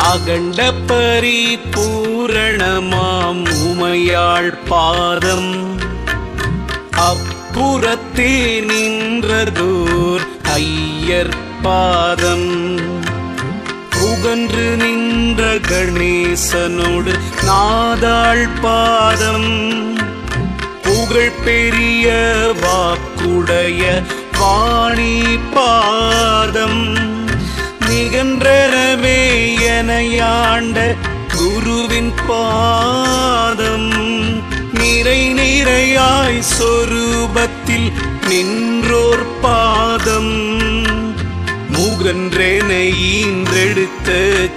அகண்ட பரிபூரணமாம் உமையாள் பாதம் அப்புறத்தே நின்றதோர் ஐயர் பாதம் புகன்று நின்ற கணேசனோடு நாதாள் பாதம் புகழ் பெரிய வாக்குடைய வாணி பாதம் நிகன்றனவே எனையாண்ட குருவின் பாதம் நிறை நிறையாய் சொரூபத்தில் நின்றோர் பாதம் முகன்றென ஈன்றெடுத்த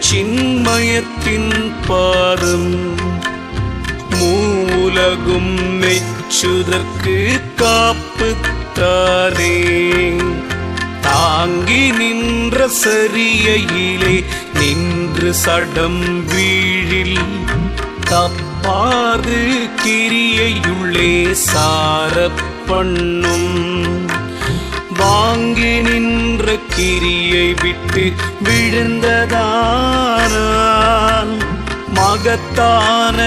சின்மயத்தின் பாதம் மூலகும் மெச்சுதற்கு காப்பு தாரே தாங்கி நின்ற சரியையிலே நின்று சடம் வீழில் தப்பாது கிரியையுள்ளே சார பண்ணும் வாங்கி நின்ற கிரியை விட்டு விழுந்ததானால் மகத்தான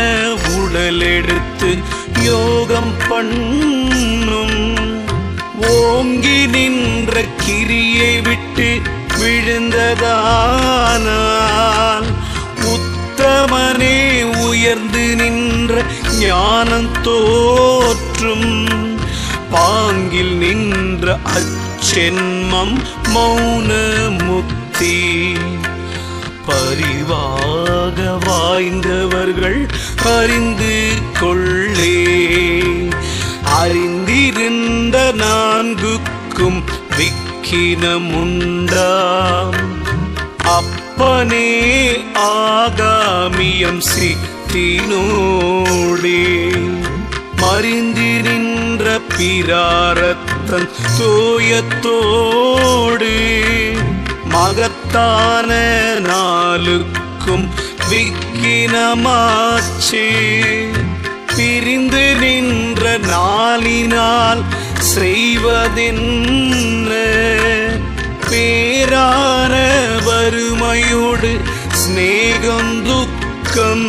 உடல் எடுத்து யோகம் பண்ணும் ஓங்கி நின்ற கிரியை விட்டு விழுந்ததானால் உத்தமனே உயர்ந்து நின்ற ஞானம் தோற்றும் பாங்கில் நின்ற அச்சென்மம் மௌன முக்தி பரிவாக வாய்ந்தவர்கள் அறிந்து கொள்ளே அறிந்திருந்த நான்குக்கும் விக்கினமுண்டாம் அப்பனே ஆகாமியம் சித்தினோடே மறிந்து நின்ற பிராரத்தன் தோயத்தோடு மகத்தான நாளுக்கும் விக்கினமாச்சே பிரிந்து நின்ற நாளினால் செய்வதென்ன பேரான வறுமையோடு ஸ்நேகம் துக்கம்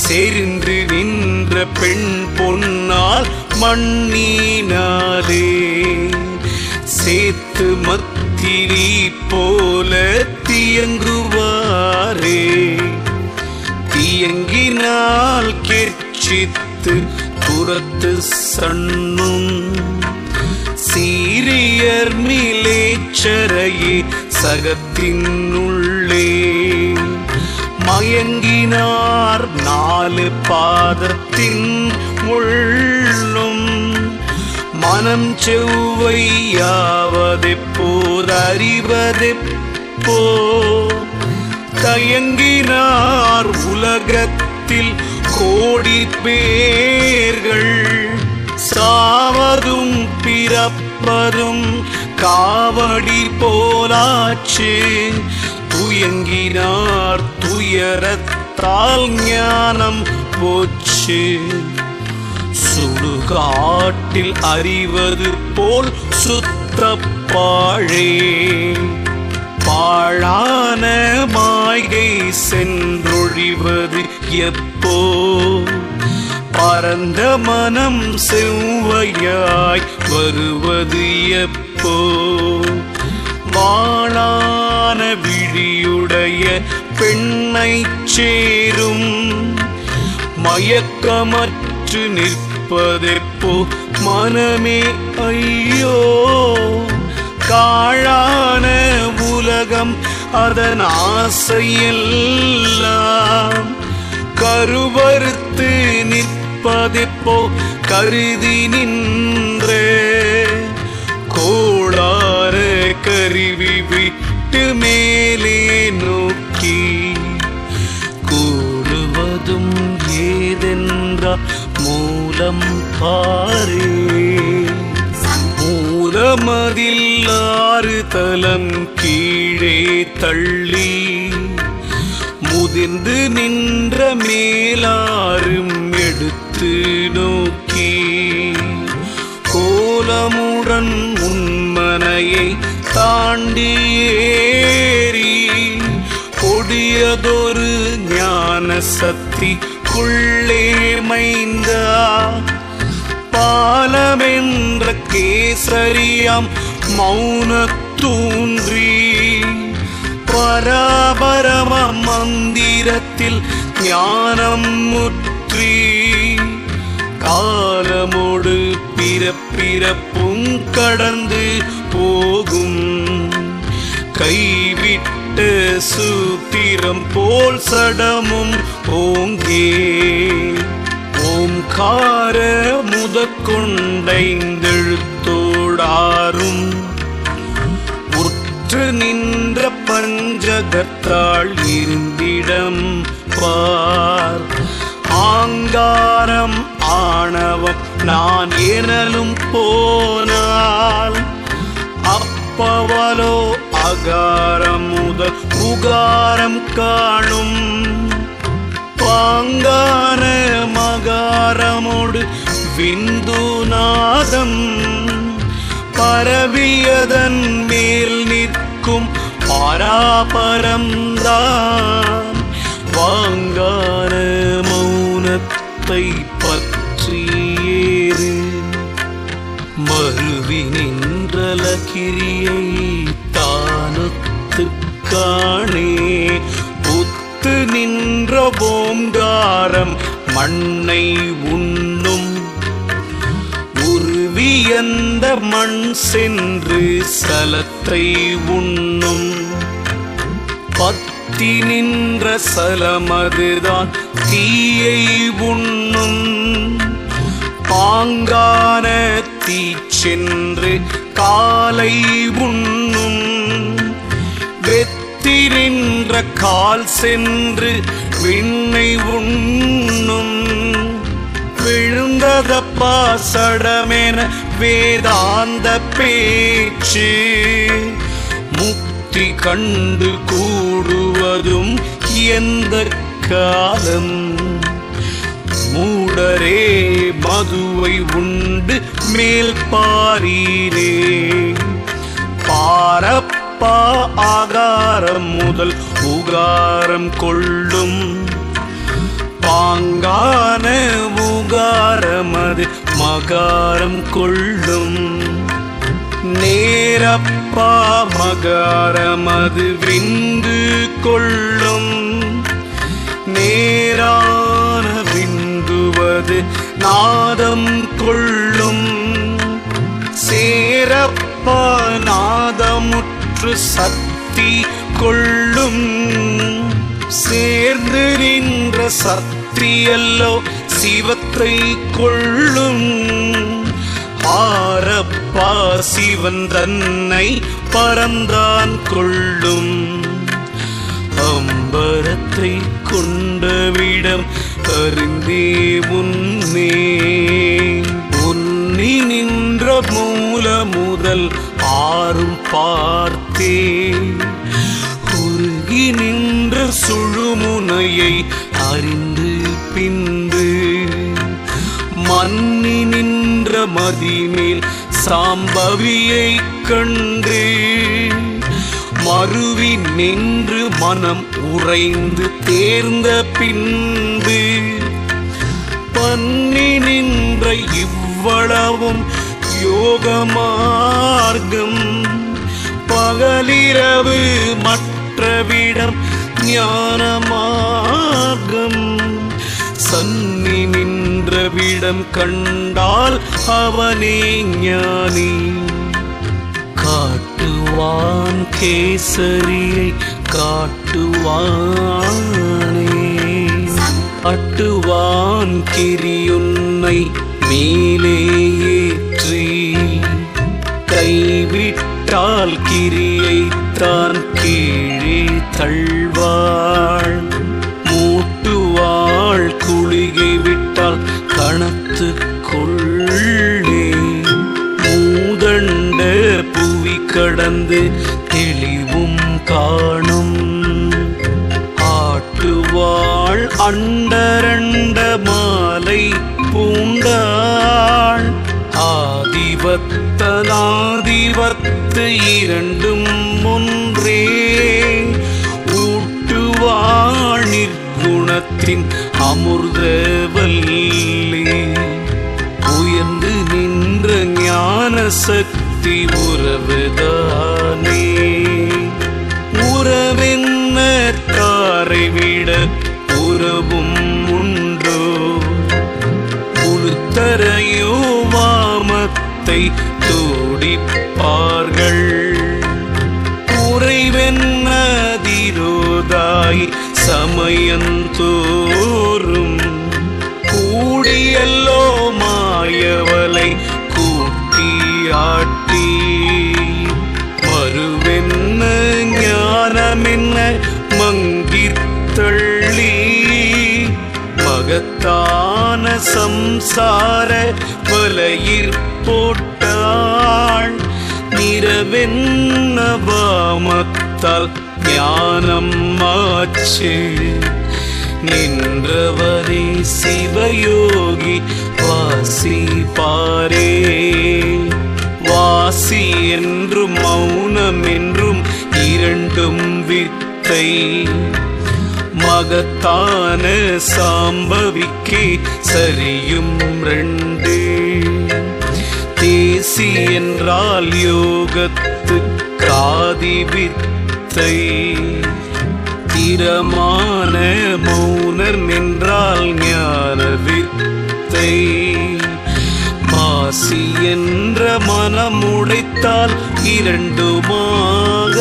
செறிந்து நின்ற பெண் பொன்னால் மண்ணினாலே சேத்து மத்திரி போல தியங்குவாரே தியங்கினால் கேட்சித்து புறத்து சண்ணும் சீரியர் மிலேச்சரையே சகத்தினுள்ளே மயங்கினார் நாலு பாதத்தின் உள்ளும் மனம் செவ்வையாவதெப்போதறிவதெப்போ தயங்கினார் உலகத்தில் கோடி பேர்கள் சாவதும் பிறப்பதும் காவடி போலாச்சு துயங்கினார் துயரத்தால் ஞானம் போச்சு சுடுகாட்டில் அறிவது போல் சுத்தப்பாழே பாழான மாய்கை சென்றொழிவது எப்போ பரந்த மனம் செவ்வையாய் வருவது எப்போ வாழான விழியுடைய பெண்ணை சேரும் மயக்கமற்று நிற்பதெப்போ மனமே ஐயோ காழான உலகம் அதன் ஆசையெல்லாம் கருவறுத்து நிற்பதெப்போ கருதி நின்ற கோளார கருவி விட்டு மேலே நோக்கி கூறுவதும் ஏதென்றால் மூலம் பாரே மூலமதில் ஆறு தலம் கீழே தள்ளி முதிர்ந்து நின்ற மேலாரும் எடுத்து நோக்கி கோலமுடன் உன்மனையை தாண்டி ஏறி புதியதொரு ஞான சக்திக்குள்ளே மைந்தா பாலமென்ற கேசரியாம் மௌனத்தூன்றி பராபரம மந்திரத்தில் ஞானம் முற்றி காலமோடு பிறப்பும் கடந்து போகும் கைவிட்ட சூத்திரம் போல் சடமும் ஓங்கே ஓம்கார முதற்கொண்டைந்தெழுத்தோடாரும் உற்று நின்ற பஞ்சகத்தாள் இருந்திடம் பார் ஆங்காரம் ஆணவம் நான் எனலும் போனால் அப்பவலோ அகாரம் முதல் உகாரம் காணும் பாங்கான மகாரமோடு விந்துநாதம் பரவியதன் மேல் நிற்கும் பராபரம்தான் வாங்கான மௌனத்தை பற்றியேறு மருவி நின்றலகிரியை தானொத்து காணே புத்து நின்ற ஓங்காரம் மண்ணை உண்ணும் உருவியந்த மண் சென்று சலத்தை உண்ணும் பத்தி நின்ற சலமதுதான் தீயை உண்ணும் பாங்கான தீ சென்று காலை உண்ணும் வெத்தி நின்ற கால் சென்று விண்ணை உண்ணும் விழுந்ததப்பா சடமென வேதாந்த பேச்சு முக்தி கண்டு கூடுவதும் எந்த காலம் மூடரே மதுவை உண்டு மேல் பாரீரே பாரப்பா ஆகாரம் முதல் உகாரம் கொள்ளும் பாங்கான உகாரமது மகாரம் கொள்ளும் நேரப்பா மகாரமது விந்து கொள்ளும் நேரான விந்துவது நாதம் கொள்ளும் சேரப்பா நாதமுற்று சக்தி கொள்ளும் சேர்ந்து நின்ற சக்தியல்லோ சிவத்தை கொள்ளும் ஆரப்பா சிவன் தன்னை பரந்தான் கொள்ளும் அம்பரத்தை கொண்டவிடம் அறிந்தே முன்னே உன்னி நின்ற மூல முதல் ஆறும் பார்த்தே உருகி நின்ற சுழுமுனையை அறிந்து பின்பு மன்னி நின்ற மதிமேல் சாம்பவியை கண்டு மருவி நின்று மனம் உறைந்து தேர்ந்த பின்பு பன்னி நின்ற இவ்வளவும் யோக மார்க்கம் பகலிரவு மற்றவிடம் ஞான மார்க்கம் சன்னி நின்றவிடம் கண்டால் அவனே ஞானி காட்டுவான் கேசரியை காட்டுவானே காட்டுவான் கிரியுன்னை மேலே ஏற்றி கைவிட்டால் கிரியை தான் கீழே தள்வாள் மூட்டுவாள் குளிகை விட்டால் கணத்துக்குள்ளே மூதண்ட புவி கடந்து தெளிவும் காணும் ஆட்டுவாள் அண்டரண்ட மாலை பூண்டாள் ஆதிவத்தனாதிவத்து இரண்டும் ஒன்றே ஊட்டுவாள் ஞானத்தின் அமிர்தவல்லி உயர்ந்து நின்ற ஞான சக்தி உறவுதானே. உறவென்ன தாரை விட உறவும் உண்டோ உளுத்தரையோ வாமத்தை தோடிப்பார்கள். உறைவென்னதிரோதாய் சமயந்தோறும் கூடியல்லோ மாயவலை கூட்டியாட்டி மறுவென்ன ஞானமென்ன மங்கித்தள்ளி மகத்தான சம்சார வலையிற் போட்டாள். நிறவென்ன வாமத்தால் ஞானம் ஆச்சு நின்றவரே சிவயோகி வாசி பாரே. வாசி என்றும் மௌனம் என்றும் இரண்டும் வித்தை மகத்தான சாம்பவிக்கு சரியும் ரெண்டு. தேசி என்றால் யோகத்து காதி வித்தை திறமான மௌனர் நின்றால் ஞான வித்தை. மாசி என்ற மனம் உடைத்தால் இரண்டுமாக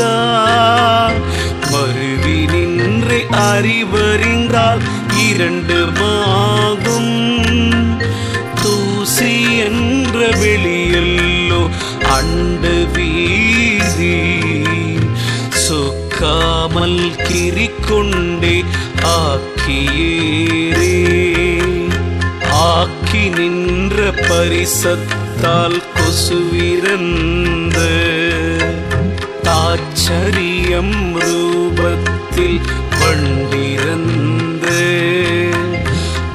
மருவி நின்று அறிவறிந்தால் இரண்டுமாகும். தூசி என்ற வெளியல்லோ அண்ட வீதி சொக்காமல் கிரிக்கொண்டே ஆக்கியேரே. ஆக்கி நின்ற பரிசத்தால் கொசுவிரந்த தாச்சரியம் ரூபத்தில் வண்டிரந்த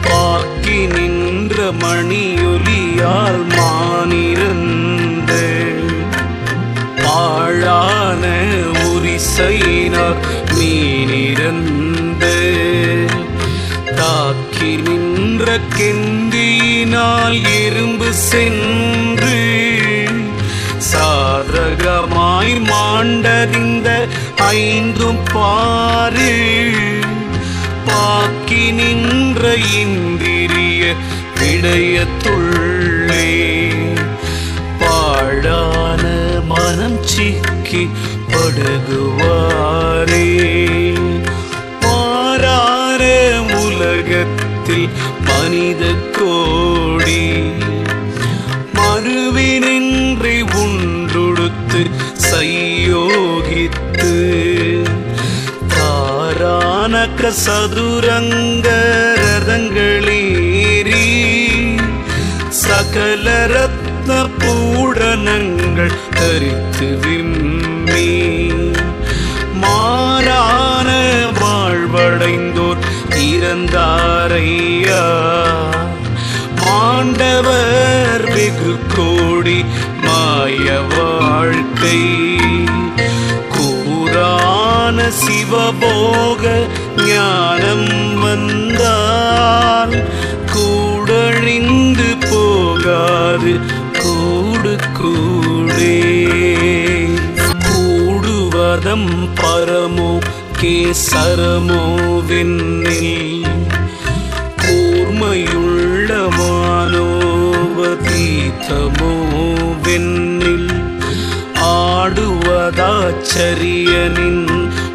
பாக்கி நின்ற மணியொலியால் மானிரந்த பாழான உரிசையினார் மீனிரந்த தாக்கி நின்ற கெந்தியினால் எறும்பு சென்று சாதகமாய் மாண்டறிந்த ஐந்தும் பாரு. பாக்கி நின்ற இந்திரிய விடயத்துள்ளே பாழான மனம் சிக்கி படுகுவாரே. பாரார உலகத்தில் மனித கோடி மறுவினின்றி உண்டொடுத்து சையோகித்து தாரானக சதுரங்க ரதங்களேறி சகல ரத்ன பூடனங்கள் தரித்து விம்மி மாறான வாழ்வடைந்தோர் இறந்தாரையா. மாண்டவர் வெகு கோடி மாய வாழ்க்கை கூரான சிவபோக ஞானம் வந்தால் கூடழிந்து போகாது கூடு கூடே. கூடுவதம் பரமோ கேசரமோ வெண்ணில் கூர்மையுள்ள மானோவதீதமோ வெண்ணில் ஆடுவதாச்சரியனின்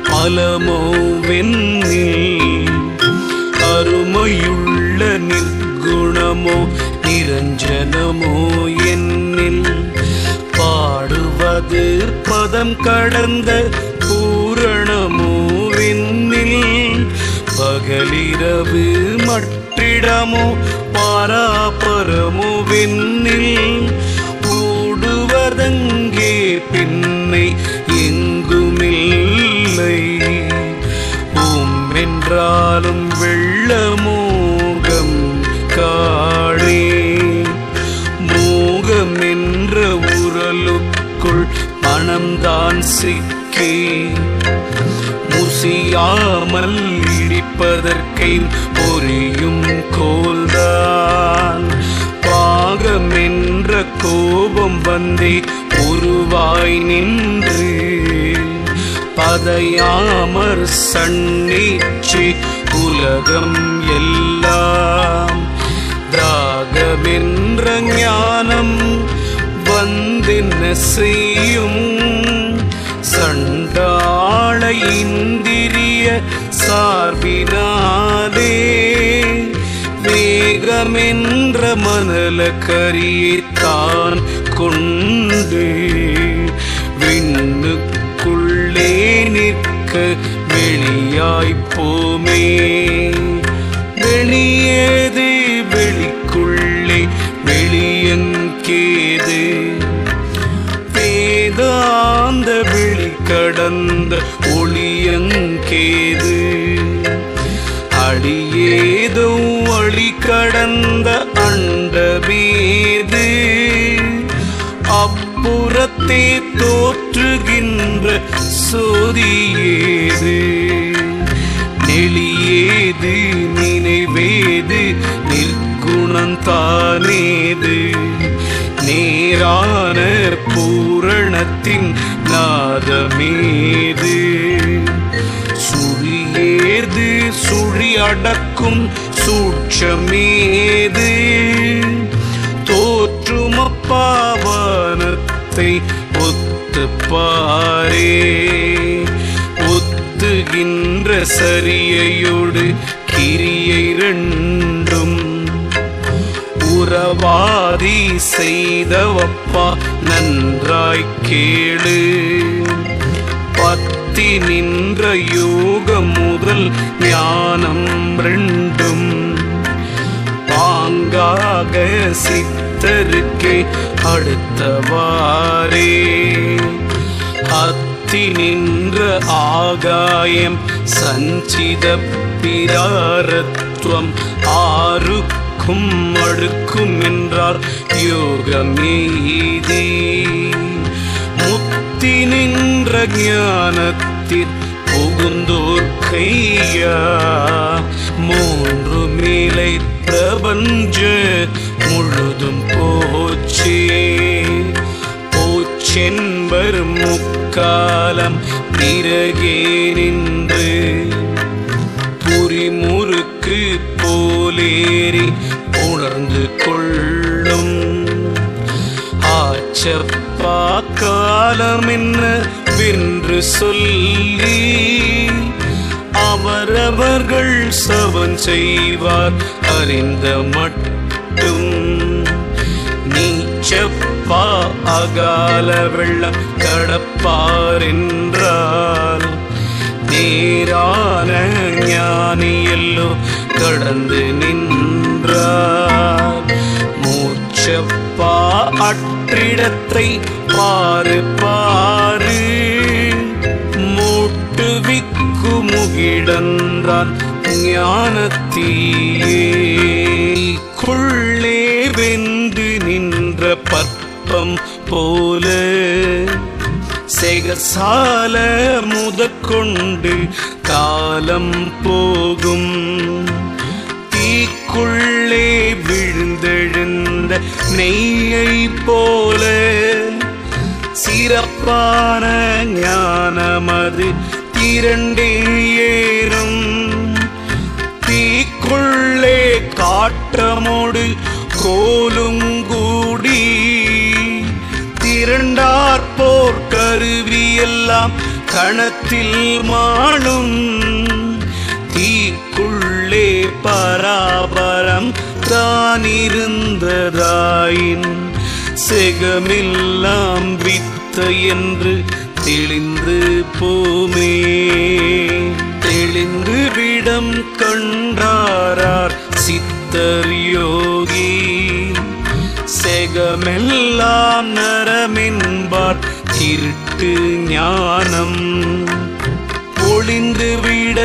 பலமோ வெண்ணில் அருமையுள்ள நிர்குணமோ நிரஞ்சனமோ என்னில் பாடுவது பதம் கடந்த பூரணமோ வெண்ணில் பகலிரவு மற்றிடமோ பாராபரமோ வெண்ணில் கூடுவதங்கே பின்னை எங்குமில்லை. ஓம் என்றாலும் வெள்ளமோகம் காடே மோகம் என்ற உரலுக்குள் மனம்தான் சிக்கி முசியாமல் அழிப்பதற்கை பொரியும் கோல்தான். பாகமென்ற கோபம் வந்தே உருவாய் நின்று பதையாமற் சன்னிச்சு உலகம் எல்லாம். திராகமென்ற ஞானம் வந்தென்ன செய்யும் சண்டாள இந்திரிய சார்பினாலே. வேகமென்ற மணல கரியைத்தான் கொண்டு விண்ணுக்குள்ளே நிற்க வெளியாய்ப்போமே. வெளியேது வெளிக்குள்ளே வெளியங்கேது வேதாந்த வெளி கடந்த ஒளியங்கேது. அடியேதோ அழி கடந்த அண்டமேது அப்புறத்தே தோற்றுகின்ற சோதியேது. நெளியேது நினைவேது நிற்குணந்தானேது நேரான பூரணத்தின் நாதமேது. சுழியேது சுழி அடக்கும் சூட்சமேது தோற்றுமப்பாவனத்தை ஒத்துப்பாரே. ஒத்துகின்ற சரியையோடு கிரியை ரெண்டும் உறவாதி செய்தவப்பா நன்றாய் கேளு. பத்தி நின்ற யோகம் முதல் ஞானம் ரெண்டும் பாங்காக சித்தருக்கே அடுத்தவாறே. அத்தி நின்ற ஆகாயம் சஞ்சித பிராரத்வம் ஆருக்கும் அடுக்கும் என்றார் யோகமேதி. முத்தி நின்ற ஞானத்தில் புகுந்தோர் கையா மூன்று மேலை பிரபஞ்ச முழுதும் போச்சே. போச்சென்பர் முக்காலம் பிறகே நின்று புரிமுறுக்கு போலேறி உணர்ந்து கொள்ளும். ஆச்சப்பா காலம் என்ன வென்று சொல்லி அவரவர்கள் சவன் செய்வார் அறிந்த மட்டும். நீச்சப்பா அகால வெள்ளம் கடப்பார் என்றால் நேரான ஞானி எல்லோ கடந்து நின்றார். மூச்சப்பா அற்றிடத்தை பாரு பாரு மூட்டுவிக்கு முகிடந்தான் ஞானத்தீயே. கொள்ளே வென்று நின்ற பற்பம் போல செகசால முதற்கொண்டு காலம் போகும். தீக்குள்ளே விழுந்தெழுந்த நெய்யை போல சிறப்பான ஞானமது திரண்டே ஏறும். தீக்குள்ளே காற்றமோடு கோலுங்கூடி திரண்டாற்போர் கருவியெல்லாம் கணத்தில் மாளும். தீக்குள்ளே பராபரம் தானிருந்ததாயின் செகமெல்லாம் வித்த என்று தெளிந்து போமே. தெளிந்து விடம் கண்டாரார் சித்தர் யோகி செகமெல்லாம் நரமென்பார் திருட்டு ஞானம். ஒளிந்து விட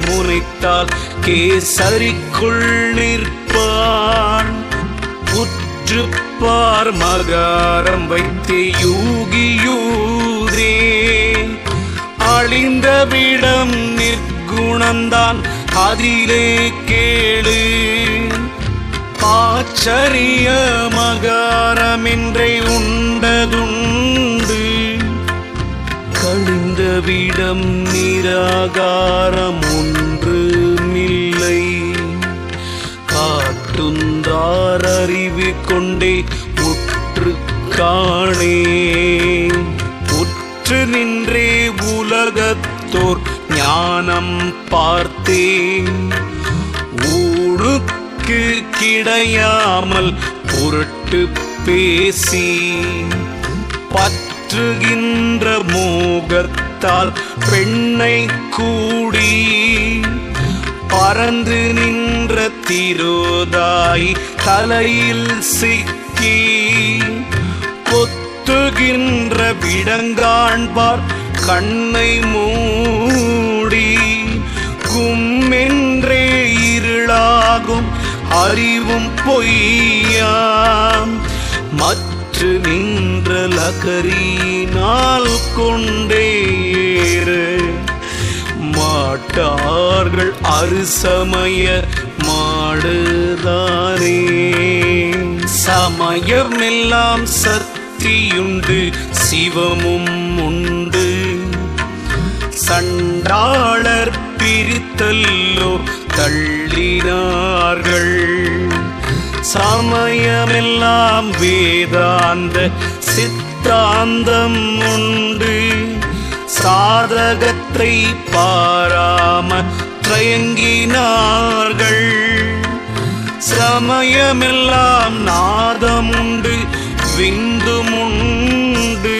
முனைத்தால் கேசரிக்குள் நிற்பான். உற்றுப்பார் மகாரம் வைத்தே யூகியூதே அழிந்த விடம் நிற்குணந்தான் அதிலே கேளு. ஆச்சரிய மகாரமென்றை உண்டதுண்டு, கழிந்த விடம் நிராகாரம் ஒன்றுமில்லை. காட்டுந்தார் அறிவு கொண்டே உற்று காணே. உற்று நின்றே உலகத்தோர் ஞானம் பார்த்தேன். ஊழுக்கு கிடையாமல் பொருட்டு பேசி பற்றுகின்ற மோகத்தால் பெண்ணை கூடி பறந்து நின்ற திரோதாய் தலையில் சிக்கி கொத்துகின்ற விடங்காண்பார் கண்ணை மூடி கும்மென்றே இருளாகும் அறிவும் பொய்யாம் மற்று நின்ற லகரினால் கொண்டேற மாட்டார்கள் அறுசமய மாடுதானே. சமயமெல்லாம் சக்தியுண்டு சிவமும் உண்டு, சண்டாளர் பிரித்தல்லோ தள்ளினார்கள். சமயமெல்லாம் வேதாந்த சித்தாந்தம் உண்டு, சாதகத்தை பாராம தயங்கினார்கள். சமயமெல்லாம் நாதமுண்டு விந்துமுண்டு,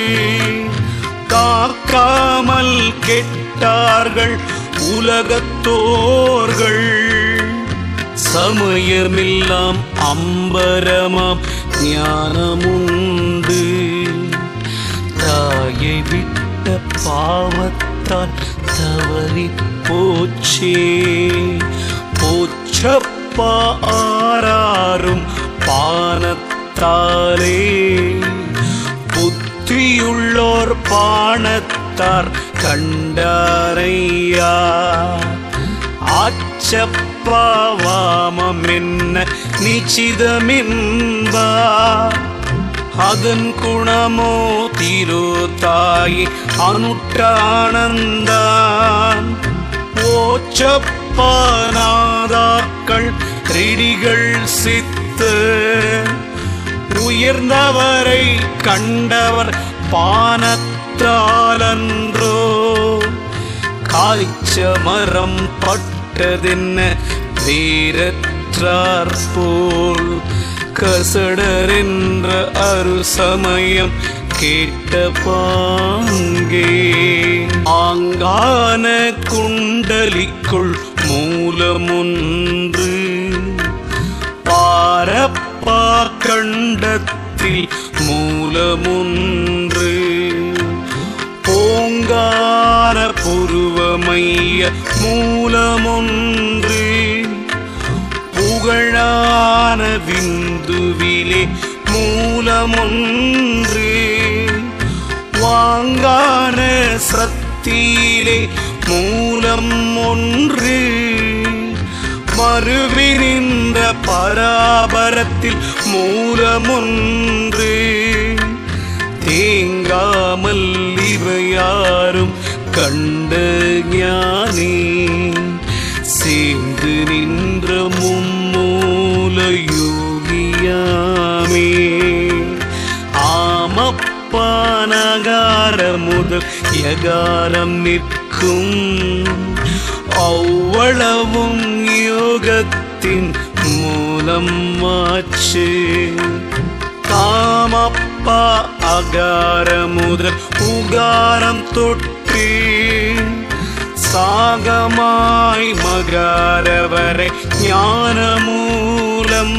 காக்காமல் கெட்டார்கள் உலகத்தோர்கள். சமயமெல்லாம் அம்பரமாம் ஞானமுண்டு, தாயை விட்ட பாவத்தால் தவறி போச்சே. போச்சப்பா ஆராரும் பானத்தாலே, புத்தியுள்ளோர் பானத்தார் கண்டாரையா. ஆச்சப்பாவாமம் என்ன நிச்சிதமென்பா, அதன் குணமோ திரோதாய் அனுட்டானந்தான். ஓச்சப்பானாதாக்கள் கிரிடிகள் சித்த உயர்ந்தவரை கண்டவர் பானத்தாலன்றோ. காய்ச்ச மரம் பட்டதென்ன வீரற்றார் போல், கசடரென்ற அருசமயம் கேட்ட பாங்கே. ஆங்கான குண்டலிக்குள் மூலமொன்று, பாரப்பா கண்டத்தில் மூலமொன்று. பூங்கான புருவமைய மூலமொன்று, புகழான விந்துவிலே மூலமொன்று. வாங்கான சத்தியிலே மூலம் ஒன்று, மறுவிரிந்த பராபரத்தில் மூலமொன்று. தேங்காமல் இவையாரும் கண்ட ஞானி, சேர்ந்து நின்ற மும்மூல யோகியாமே. ஆமப்பா நகார முதல் யகாரம் நிற்கும், அவ்வளவும் யோகத்தின் மூலம் ஆச்சு. காமப்பா அகார முதல் உகாரம் தொட்டு, சாகமாய் மகாரவரை ஞான மூலம்.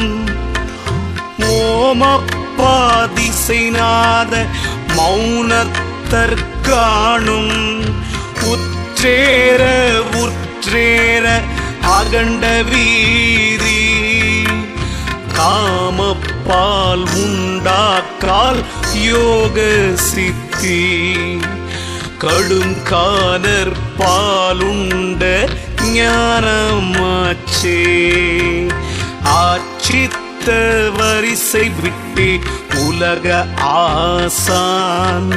ஓமப்பா திசைநாத மௌனத்தற்காணும், உற்றேர உற்றேர அகண்ட வீதி. காமப்பால் உண்டாக்கால் யோக சித்தி, கடும் காலர் பாலுண்ட ஞானமாச்சே. ஆச்சித்த வரிசை விட்டு உலக ஆசான்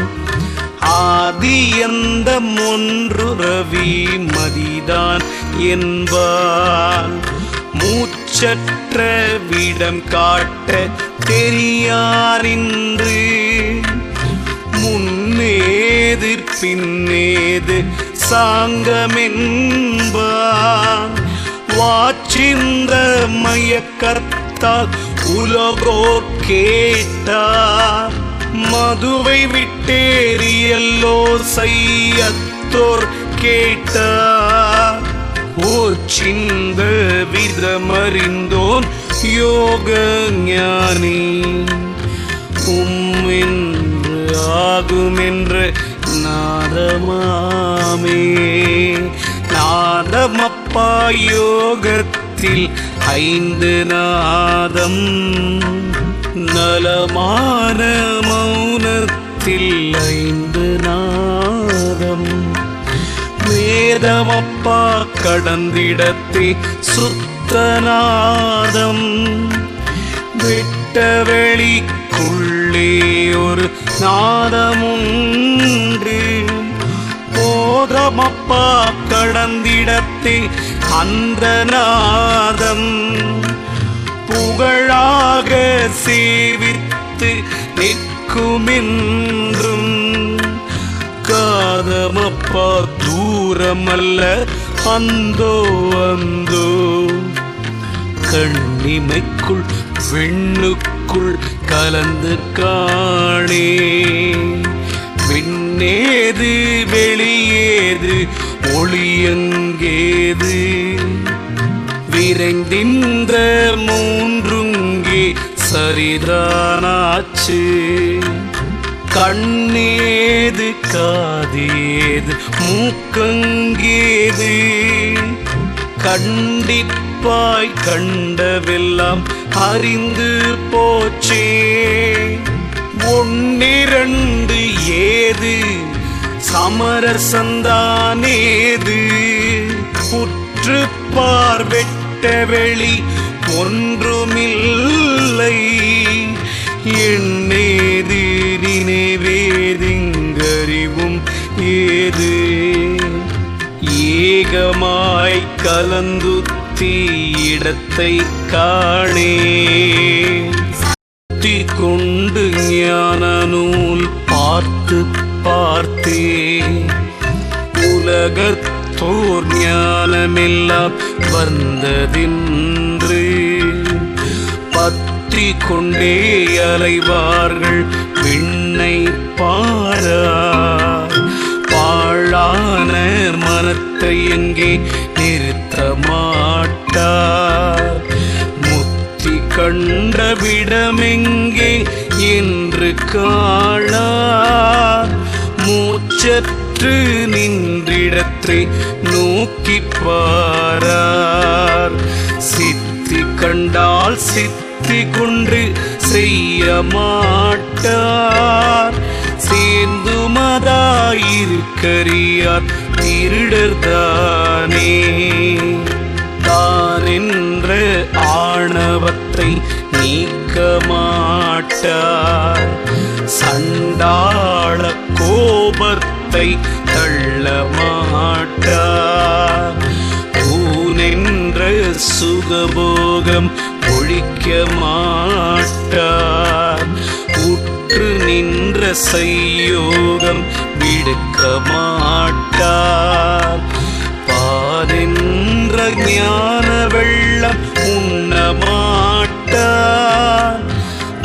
ஆதியந்த ஒன்று ரவி மதிதான் என்பான். மூச்சற்ற விடம் காட்ட தெரியாரின்று முன்னேது பின்னேது சாங்கமென்பான். வாச்சிந்த மயக்கத்தால் உலகோர் கேட்டார் மதுவை விட்டேறியல்லோர் செய்யத்தோர் கேட்டார். ஓச்சிந்த விதமறிந்தோன் யோக ஞானி உம்மென்று ஆகுமென்று நாதமாமே. நாதமப்பா யோகத்தில் 5 நாதம் நலமான மௌனத்தில் 5 நாதம். வேதமப்பா கடந்திடத்தே சுத்தநாதம் விட்ட வெளிக்குள்ளே ஒரு நாதமுண்டு. போதமப்பா கடந்திடத்தே அந்த நாதம் புகழாக சேவித்து நிற்குமென்றும். காதமப்பா தூரமல்ல அந்தோ அந்தோ கண்ணிமைக்குள் வெண்ணுக்குள் கலந்து காணே. விண்ணேது வெளியேது ஒளியங்கேது விரைந்தின்ற மூன்றுங்கே சரிதானாச்சு. கண்ணேது காதேது மூக்கங்கேது கண்டிப்பாய் கண்டவெல்லாம் அறிந்து போச்சே. 1 ஏது சமரசந்தானேது புற்று பார்வெட்ட வெளி ஒன்றுமில்லை. எண்ணேது நினைவேதிங்கறிவும் ஏது ஏகமாய் கலந்துத்தி இடத்தை காணே. சுத்தி கொண்டு ஞான நூல் பார்த்து பார்த்தே உலகத்தோர் ஞானமெல்லாம் வந்ததின்று பற்றி கொண்டே அலைவார்கள் விண்ணை பாரார். பாழான மனத்தை எங்கே நிறுத்த மாட்டார். முத்தி கண்டவிடமெங்கே என்று காணார். மூச்சற்று நின்றிடத்தை நோக்கி பாரார். சித்தி கண்டால் சித்தி கொண்டு செய்ய மாட்டார். சேர்ந்துமதாயிருக்கறியார் திருடர்தானே. தானென்ற ஆணவத்தை நீக்க மாட்டார். சண்டாள கோபத்தை தள்ள மாட்டார். ஊனென்ற சுகபோகம் ஒழிக்க மாட்டார். உற்று நின்ற செய்யோகம் விடுக்க மாட்டார். பாதென்ற ஞான வெள்ளம் உண்ண மாட்டார்.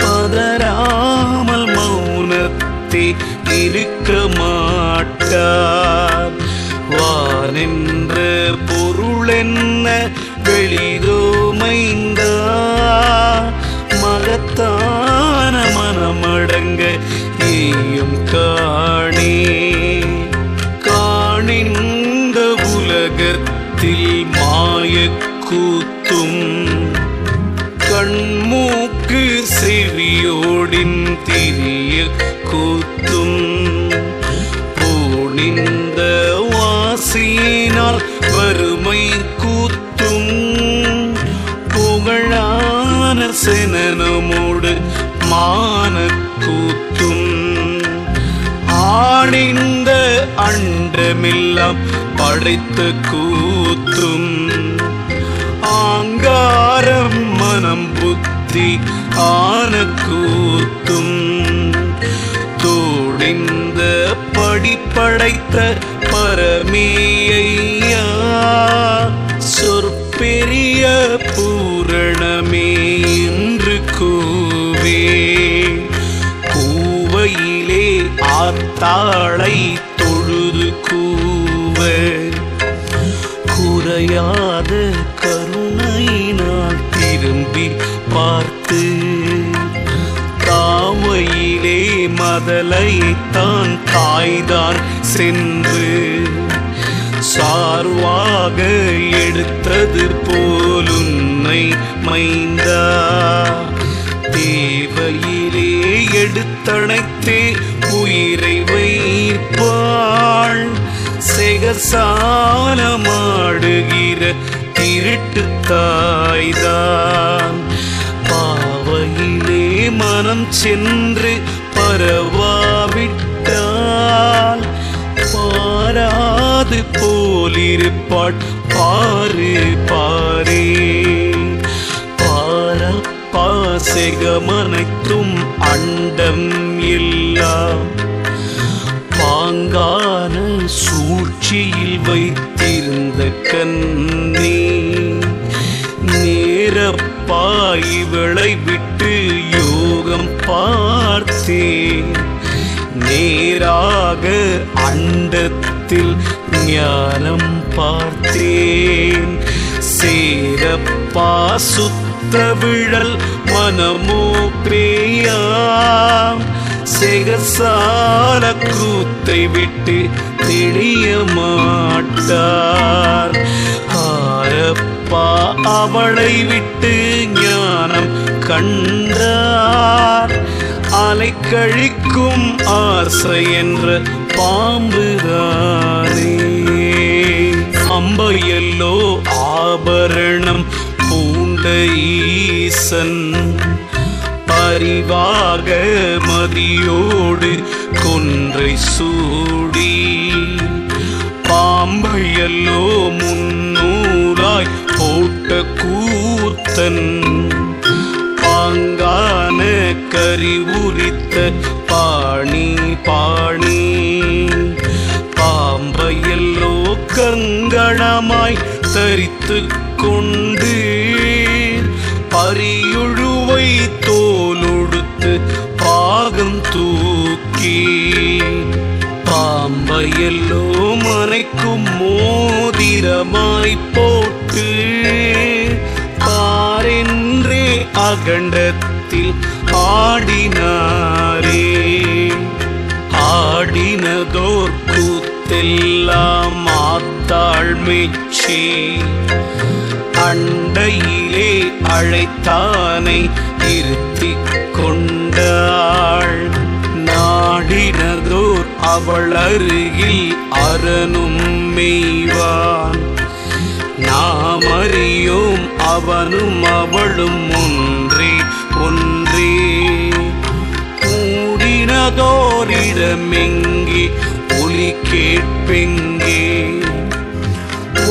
பதறாமல் மௌனத்தை இருக்க மாட்டார். வானென்ற பொருளென்ன வெளிதோமைந்தா மகத்தான மனமடங்க ஏயும் காணே. காணிந்த உலகத்தில் மாயக்கூத்தும் கண்மூக்கு செவியோடின் திரிய கூத்தும் பூணிந்த வாசியினால் வறுமை அண்டமெல்லாம் படைத்த கூத்தும் ஆங்காரம் மனம் புத்தி ஆன கூத்தும் தோடிந்த படிப்படைத்த பரமேயா சொற்பெரிய பூரணமே என்று கூவே கூவையிலே ஆத்தாளை தொழுது கூவ குறையாத கருணையினால் திரும்பி பார்த்து தாவையிலே மதலைத்தான் தாய்தான் சென்று சார்வாக எடுத்தது போலுன்னை மைந்தா தேவையிலே எடுத்தணைத்தே உயிரை வைப்பாள் செகசாலமாடுகிற திருட்டு தாய்தான் பாவையிலே மனம் சென்று பரவாவிட்டால் பாராது போலிருப்பாள் பாரு பாரே பாரப்பா செகமனைத்தும் அண்டம் எல்லாம் பாங்கான சூழ்ச்சியில் வைத்திருந்த கண்ணே நேரப்பா இவளை விட்டு யோகம் பார்த்தேன் நேராக அண்டத்தில் ஞானம் பார்த்தேன் சேரப்பா சுத்த விழல் மனமோ பேயாம் செகசால கூத்தை விட்டு தெளிய மாட்டார் ஆரப்பா அவளை விட்டு ஞானம் கண்டார் அலைக்கழிக்கும் ஆசை என்ற பாம்புதானே அம்பையல்லோ ஆபரணம் பூண்ட ஈசன் பரிவாக மதியோடு கொன்றை சூடி பாம்பையல்லோ முன்னூலாய் போட்ட கூத்தன் பாங்கான கரி உரித்த பாணி பாணி பாம்பையல்லோ கங்கணமாய் தரித்து கொண்டு பரியுழுவை தோலொடுத்து பாகம் தூக்கி பாம்பையல்லோ மனைக்கும் மோதிரமாய் போட்டு பாரென்றே அகண்டத்தில் ஆடினாரே ஆடினதோர் கூத்தெல்லாம் ஆத்தாள் மெச்சி அண்டையிலே அழைத்தானை இருத்திக் கொண்டாள் நாடினதோர் அவள் அருகில் அரணும் மெய்வான் நாம் அறியோம் அவனும் அவளும் ஒன்றே ஒன்றே கூடினதோரிடமெங்கே ஒலி கேட்பெங்கே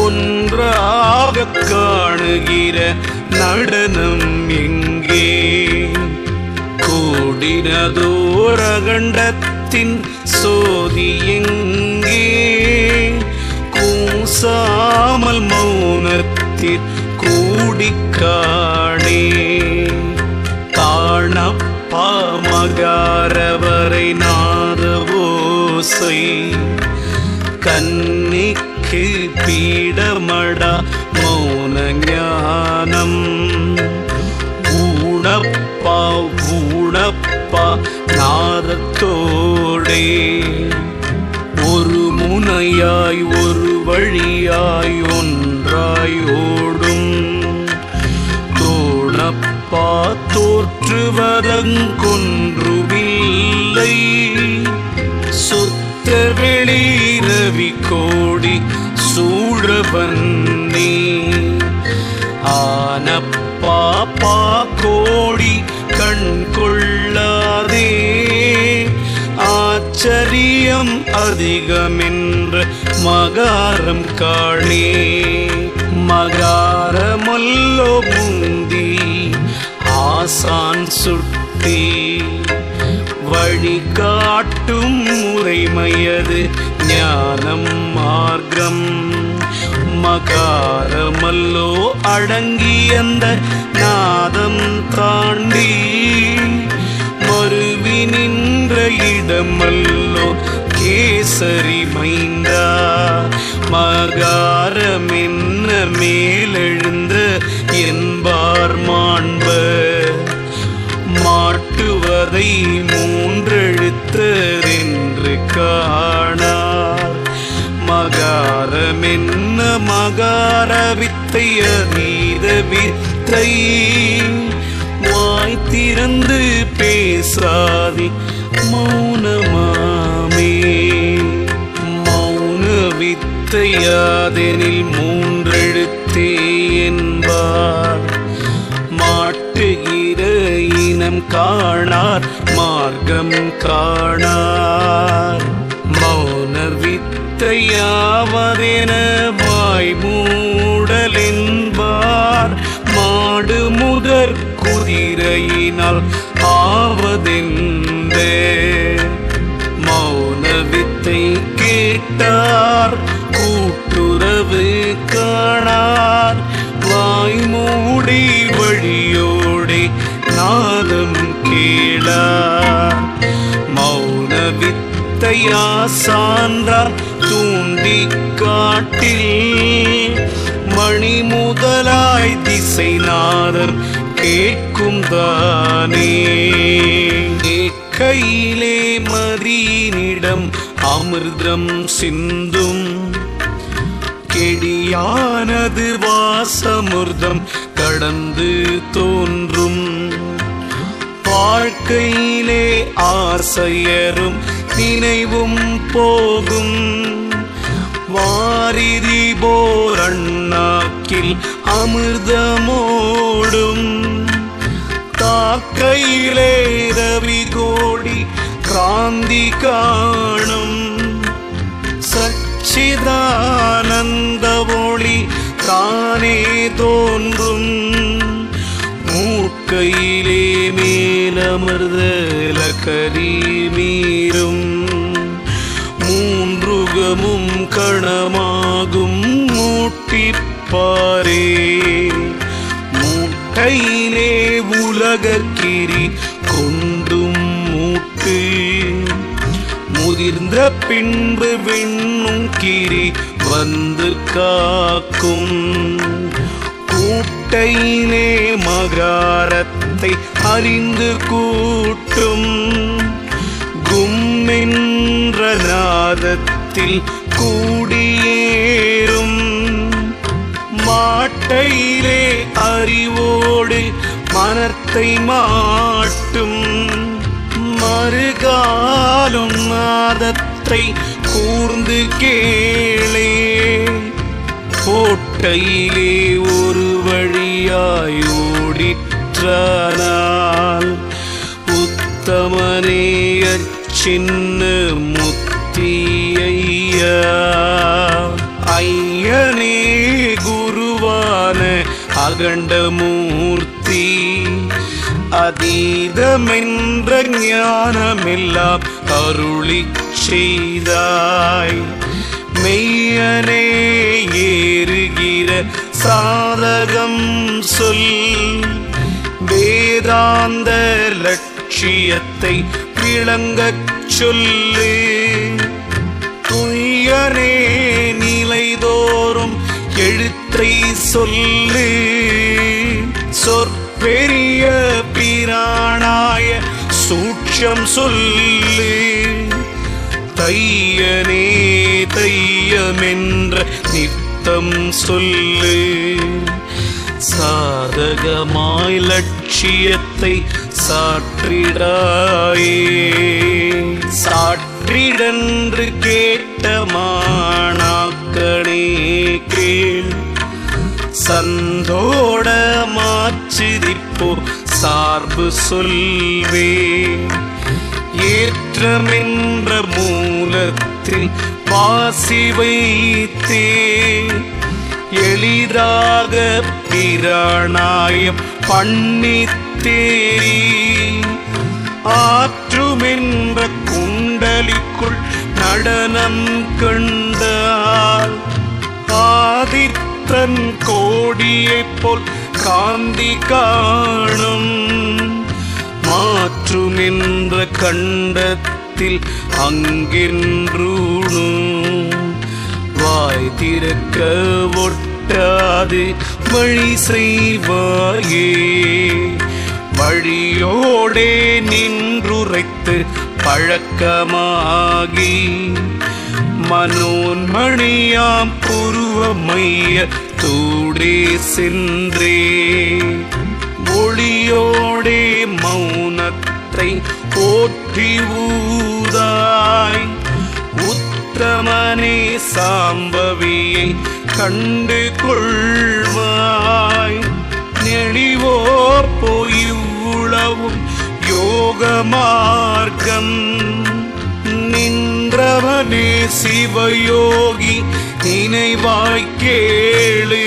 ஒன்றாக காணுகிற நடனம் எங்கே கூடினதோரகண்டத்தின் சோதி எங்கே கூசாமல் மௌனத்தில் கூடிக்காணே காணப்பா மகாரவரை நாதவோசை கன்னிக்கு பீடமடா மௌன ஞானம் ஊனப்பா ஊனப்பா நாதத்தோடே ஒரு முனையாய் ஒரு வழியாய் ஒன்றாய் ஓடும் தோணப்பா தோற்றுவதங்கொன்றுமில்லை சொத்த வெளி ரவி கோடி சூழவன்னி ஆனப்பா பா கோடி கண் கொள்ளாதே ஆச்சரியம் அதிகமென்ற மகாரம் காணே. மகாரமல்லோ முந்தி ஆசான் சுட்டி வழிகாட்டும் முறைமையது ஞானம் மார்க்கம். மகாரமல்லோ அடங்கியந்த நாதம் தாண்டி மருவி நின்ற இடமல்லோ கேசரி மைந்தா. மகாரமென்ன மேலெழுந்த என்பார் மாண்ப மாட்டுவதை மூன்றெழுத்ததென்று காணார். மகாரமென்ன மகார வித்தை அதீத வித்தை வாய் திறந்து பேசாதி மௌனமாமே. மௌன வித்தையாதெனில் மூன்றெழுத்தே என்பார் மாட்டுகிற இனம் காணார் மார்க்கம் காணார். மௌன வித்தையாவதென வாய் மூடலென்பார் மாடு முதற் குதிரையினால் ஆவதென்றே. மௌன வித்தை கேட்டார் கூட்டுறவு காணார் வாய் மூடி வழியோடே நாதம் கேளார். மௌன வித்தையா சான்றார் தூண்டி காட்டில் மணி முதலாய் திசை நாதர் கேட்கும் தானே. கையிலே மரீனிடம் அமிர்தம் சிந்தும் கெடியானது வாசமிர்தம் கடந்து தோன்றும். வாழ்க்கையிலே ஆசையரும் நினைவும் போகும் வாரிதி போர் அண்ணாக்கில் அமிர்தமோடும். தாக்கையிலே ரவி கோடி கிராந்தி காணும் சச்சிதானந்த ஒளி தானே தோன்றும். மூக்கையிலே மேலமர்தல கரி மீறும் மூன்றுகமும் கணமாகும் மூட்டிப்பாரே. மூட்டையிலே உலகக்கிரி கொண்டும் மூட்டு முதிர்ந்த பின்பு விண்ணும் கிரி வந்து காக்கும். கூட்டையிலே மகாரத்தை அறிந்து கூட்டும் கும்மென்ற நாதத்தில் கூடியேறும். மாட்டையிலே அறிவோடு மனத்தை மாட்டும் மறுகாலும் நாதத்தை கூர்ந்து கேளே. கோட்டையிலே ஒரு வழியாய் ஓடிற்றானால் உத்தமனே அச்சின்ன முத்தியையா. ஐயனே குருவான அகண்டமூர்த்தி அதீதமென்ற ஞானமெல்லாம் அருளிச் செய்தாய். மெய்யனே ஏறுகிற சாதகம் சொல் வேதாந்த லட்சியத்தை விளங்கச் சொல்லு. துய்யனே நிலைதோறும் எழுத்தை சொல்லு. சொற்பெரிய பிராணாய சூட்சம் சொல்லு. தையனே தையமென்ற நித்தம் சொல்லு. சாதகமாய் லட்சியத்தை சாற்றிடாயே. சாற்றிடன்று கேட்ட மாணாக்கனே கேள். சந்தோட மாச்சிதிப்போ சார்பு சொல்வே. ஏற்றமென்ற மூலத்தில் வாசி வைத்தே எளிதாக பிராணாயம் பண்ணித்தேரி ஆற்றுமென்ற குண்டலிக்குள் நடனம் கண்டால் ஆதித்தன் கோடியைப் போல் காந்தி காணும் மாற்றுமென்ற கண்டத்தில் அங்கென்றூணும் வாய் திறக்க ஒட்டாது வழி செய்வாயே வழியோடே நின்றுரைத்து பழக்கமாகி மனோன்மணியாம் புருவமைய தூடே சென்றே ஒளியோடே மௌனத்தை போற்றி ஊதாய் உத்தமனே சாம்பவியை கண்டு கொள்வாய் நெளிவோ போயுளவும் யோக மார்க்கம் நின்றவனே சிவயோகி நினைவாய் கேளு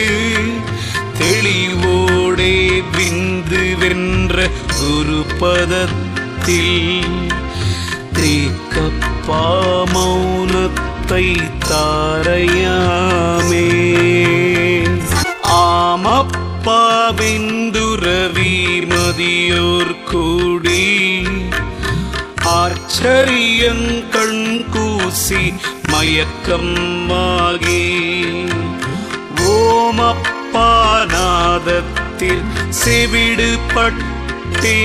தெளிவோடே விந்து வென்ற குருபதத்தில் தீக்கப்பா மௌனத்தை தாரையாமே ஆமப்பா விந்துரவி மதியோர் கூடி ஆச்சரியங்கண் கூசி மயக்கம் ஆகி ஓமப்பா நாதத்தில் செவிடுபட்டே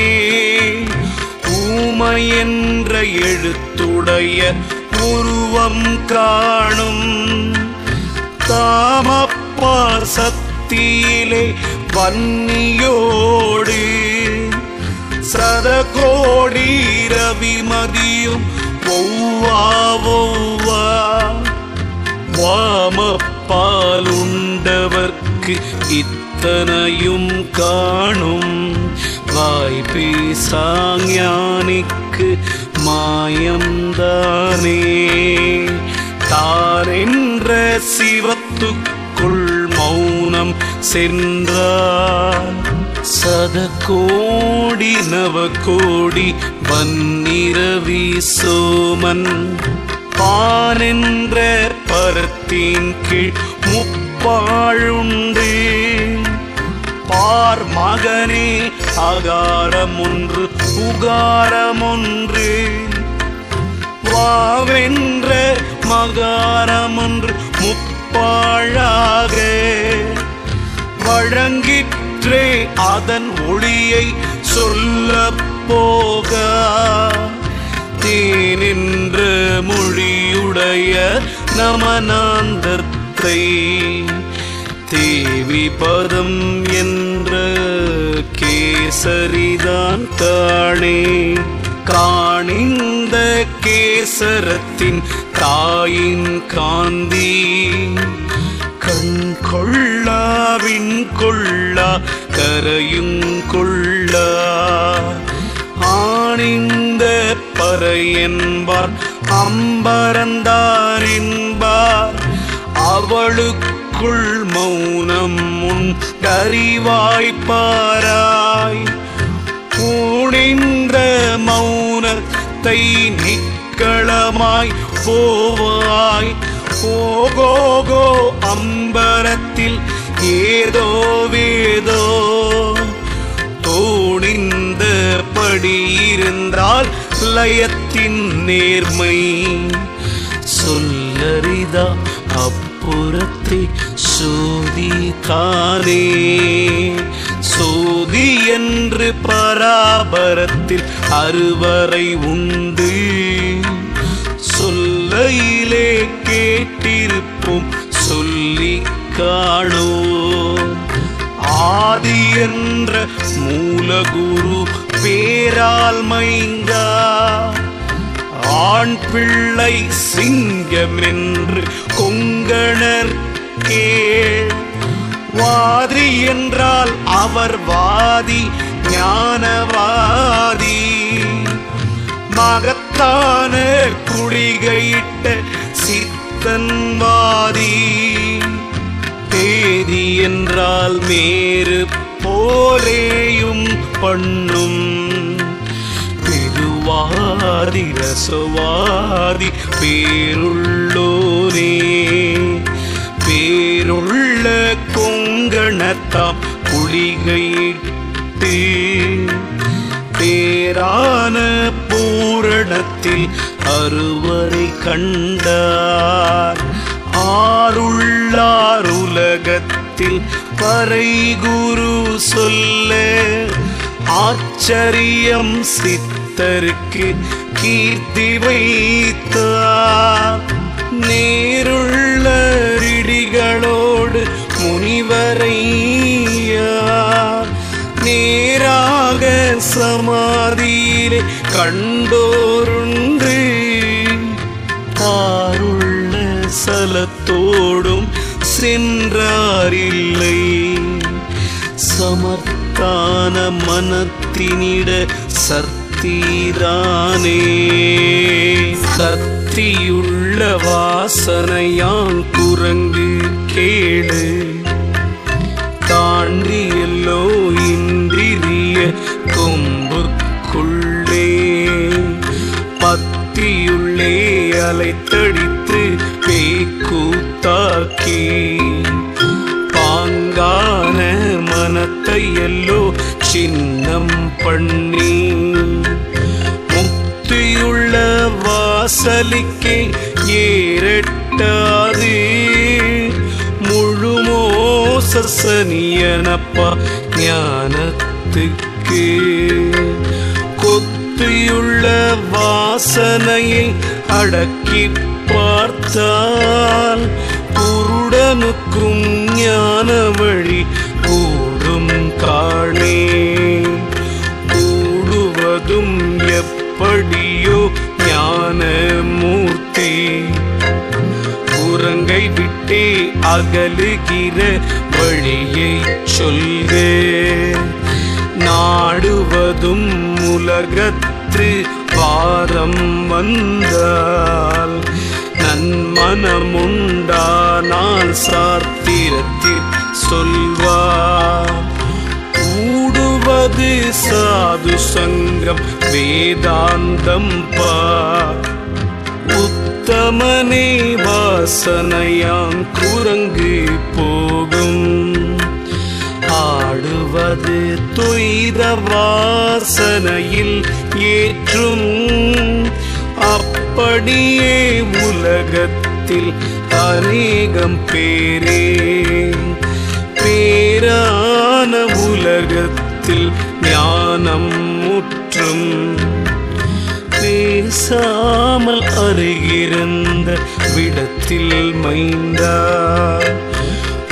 ஊமையென்ற எழுத்துடைய உருவம் காணும் தாமப்பார் சத்தியிலே வன்னியோடு சதகோடி ரவிமதியும் ஒவ்வா ஒவ்வா வாமப்பாலுண்டவர்க்கு இத்தனையும் காணும் வாய் பேசாஞானிக்கு மாயம்தானே தானென்ற சிவத்துக்குள் மௌனம் சென்றார் சதகோடி நவகோடி வன்னிரவி சோமன் பானென்ற பரத்தின் கீழ் முப்பாழுண்டு பார் மகனே அகாரமொன்று உகாரமொன்று வாவென்ற மகாரமொன்று முப்பாழாக வழங்கிற்றே அதன் ஒளியை சொல்ல போக தேனென்ற மொழியுடைய நமனாந்தத்தை தேவி பதம் என்ற கேசரிதான் காணே காணிந்த கேசரத்தின் தாயின் காந்தி கண் கொள்ளாவின் கொள்ளா கரையும் கொள்ளா ஆணிந்த பறை என்பார் அம்பரந்தான் என்பார் அவளுக்குள் மௌனம் உண்டறிவாய்ப்பாராய் ஊணின்ற மௌனத்தை நிக்களமாய் போவாய் ஓகோகோ அம்பரத்தில் ஏதோ வேதோ தோணிந்த படியிருந்தால் லயத்தின் நேர்மை சொல்லரிதா அப்புறத்தை சோதி தானே சோதி என்று பராபரத்தில் அறுவரை உண்டு சொல்லையிலே கேட்டிருப்போம் சொல்லி காணோ ஆதி என்ற மூலகுரு பேரால் மைங்கா ஆண் பிள்ளை சிங்கம் என்று கொங்கணர் கேள் வாதி என்றால் அவர் வாதி ஞானவாதி மகத் குளிகையிட்ட சித்தன்வாதி தேதி என்றால் மேறு போலேயும் பண்ணும் பெருவாதி ரசவாதி பேருள்ளோரே பேருள்ள கொங்கணத்தாம் குளிகையிட்டு பேரான பூரணத்தில் அறுவரை கண்டார் ஆருள்ளார் உலகத்தில் பறைகுரு சொல்ல ஆச்சரியம் சித்தருக்கு கீர்த்தி வைத்தார் நேருள்ள ரிடிகளோடு முனிவரையார் நேராக சமாதியிலே கண்டோருண்டு தாருள்ள சலத்தோடும் சென்றாரில்லை சமர்த்தான மனத்தினிட சர்த்தீரானே சக்தியுள்ள வாசனையான் குரங்கு கேளு தாண்டி எல்லோ இந்திரிய கொம்புக்குள்ளே பத்தியுள்ளே அலைத்தடித்து பேக்கூத்தாக்கி பாங்கான மனத்தை எல்லோ சின்னம் பண்ணி முக்தியுள்ள வாசலிக்கே ஏறட்டாது முழுமோசனியனப்பா ஞானத்துக்கு கொத்தியுள்ள வாசனையை அடக்கி பார்த்தால் குருடனுக்கும் ஞான வழி கூடும் காணே கூடுவதும் எப்படியோ ஞான மூர்த்தி குரங்கை விட்டே அகலுகிற வழியை சொல்க நாடுவதும் உலகத்து வாரம் வந்தால் நன்மனமுண்டானால் சாத்திரத்தில் சொல்வார் ஊடுவது சாது சங்கம் வேதாந்தம் பார் உத்தமனே வாசனையாம் குரங்கு போகும் ஆடுவது தொய்த வாசனையில் ஏற்றும் அப்படியே உலகத்தில் அநேகம் பேரே பேரான உலகத்தில் ஞானம் முற்றும் பேசாமல் அருகிருந்த விடத்தில் மைந்தார்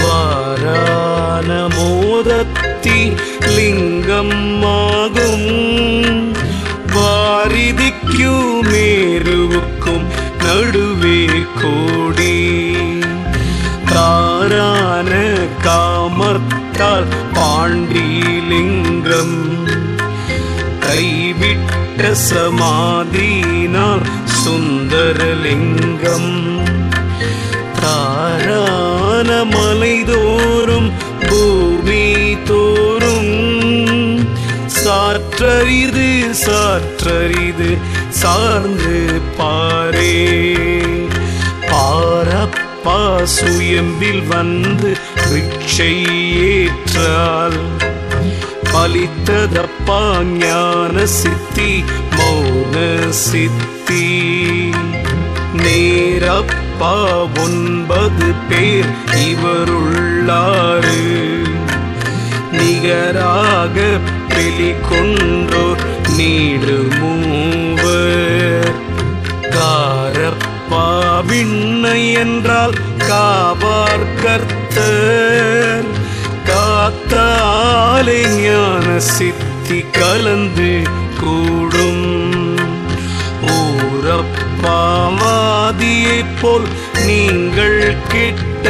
வாரான மோதத்தி லிங்கம் ஆகும் வாரிதிக்கும் மேருவுக்கும் நடுவே கோடி தாரான காமத்தால் பாண்டிலிங்கம் கைவிட்ட சமாதினால் சுந்தரலிங்கம் தாரான மலைதோறும் பூமி தோறும் சாற்றரிது சாற்றரிது சார்ந்து பாரே பாரப்பா சுயம்பில் வந்து பிட்சை ஏற்றால் பலித்ததப்பா ஞான சித்தி மௌன சித்தி நேரப்பா 9 பேர் இவருள்ளாறு நிகராக வெளிக்கொண்டோர் நீடு மூவர் காரப்பா விண்ணை என்றால் காவார் கர்த்தர் காத்தாலே ஞான சித்தி கலந்து கூடும் ஊரப்பாவாதியைப் போல் நீங்கள் கிட்ட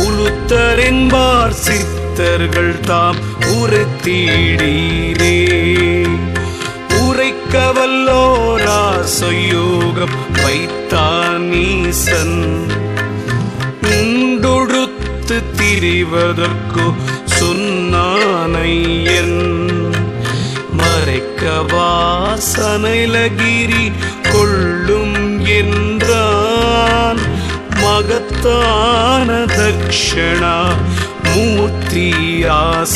உளுத்தரென்பார் சித்தர்கள் தாம் உரைத்தீடீரே உரைக்க வல்லோராசயோகம் வைத்தான் ஈசன். உண்டொடுத்து திரிவதற்கோ சொன்னானையன். மறைக்க வாசனைலகிரி கொள்ளும் என்றான். மகத்தான தக்ஷணா மூர்த்தியாசான்.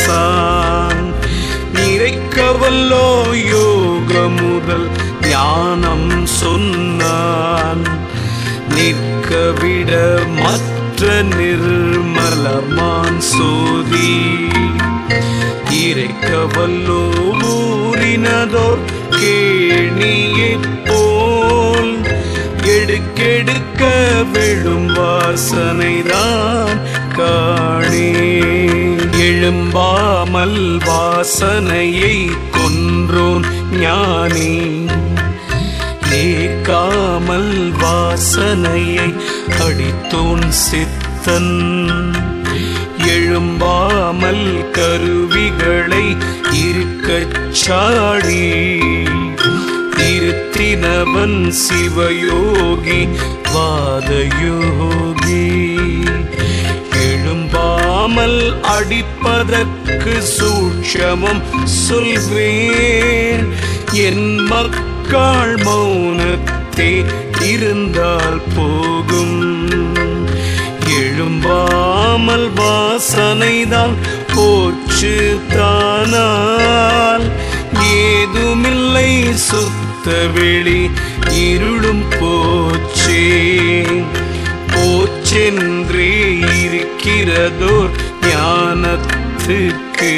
நிறைக்க வல்லோ யோக முதல் ஞானம் சொன்னான். நிற்க விட மற்ற நிர்மலமான் சோதி. இறைக்க வல்லோ ஊரினதோர் கேணியைப் போல் எடுக்கெடுக்க விழும் வாசனைதான் காணே. எழும்பாமல் வாசனையை கொன்றோன் ஞானி. ஏற்காமல் வாசனையை அடித்தோன் சித்தன். எழும்பாமல் கருவிகளை இருக்கச் சாடி. இருத்தினவன் சிவயோகி வாதயோகி. எழும்பாமல் அடிப்பதற்கு சூட்சமம் சொல்வேன். என் மக்கள் மௌனத்தே இருந்தால் போகும். எழும்பாமல் வாசனைதான் போச்சு தானால். ஏதுமில்லை சுத்த வெளி இருளும் போச்சே. போச்சென்றே இருக்கிறதோர் ஞானத்துக்கு.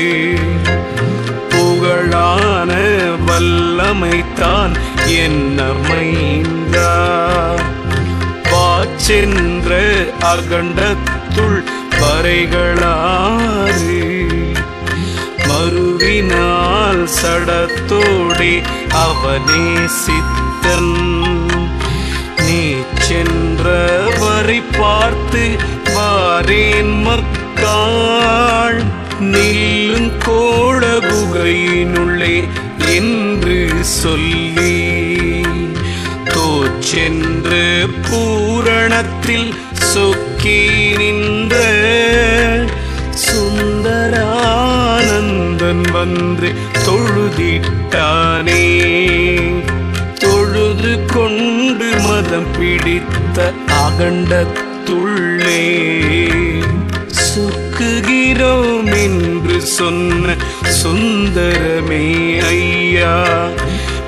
புகழான வல்லமைத்தான் என்ன மைந்தா. வாச்சென்ற அகண்டத்துள் வரைகளாறு. மறுவினால் சடத்தோடே அவனே சித்தன். நீ சென்ற வரை பார்த்து வாரேன் மக்காள். நில்லும் கோள குகையினுள்ளே என்று சொல்லி. தோச்சென்ற பூரணத்தில் சொக்கி நின்ற சுந்தரானந்தன் வந்து தொழுதிட்டானே. தொழுது கொண்டு மதம் பிடித்த அகண்டத்துள்ளே சொக்குகிறோம் என்று சொன்ன சுந்தரமே ஐயா.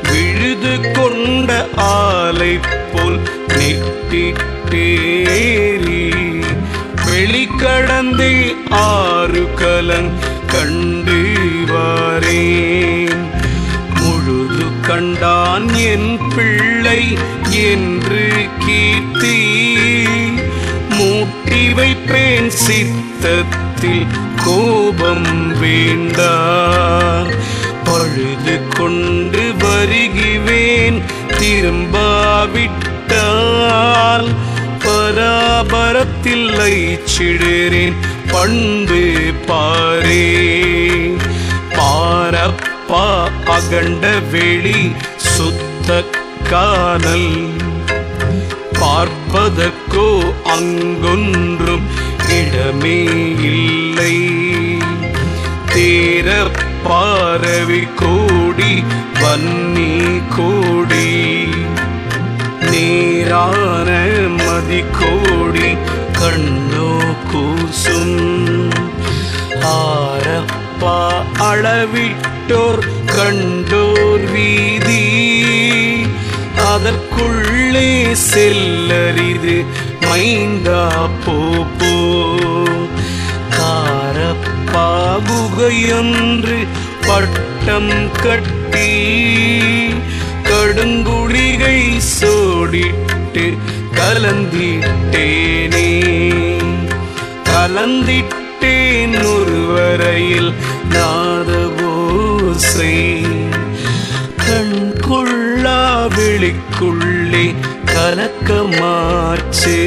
விழுது கொண்ட ஆலை போல் நெட்டிட்டேரி. வெளிக்கடந்தே ஆறு கலங் கண்டு வாரேன். முழுது கண்டான் என் பிள்ளை என்று கீர்த்தி. மூட்டி வைப்பேன் சித்தத்தில் கோபம் வேண்டா. பழுது கொண்டு வருகிவேன் திரும்பாவிட்டால். பராபரத்தில் ஐச்சிடுறேன் பண்பு பாரே. பாரப்பா அகண்ட வெளி சுத்த காணல். பார்ப்பதற்கோ அங்கொன்றும் இடமே இல்லை. தேர பாரவி கோடி வன்னி கோடி. நேரான மதி கோடி கண்ணோ கூசும். ஆரப்பா அளவிட்டோர் கண்டோர் வீதி. அதற்குள்ளே செல்லரிது மைந்தா போப்போ. காரப்பா குகையொன்று பட்டம் கட்டி. கடுங்குழிகை சோடிட்டு கலந்திட்டேனே. கலந்திட்டேன் ஒரு வரையில் நாதவோசை. கண் கொள்ளா விழிக்குள்ளே கலக்கமாச்சு.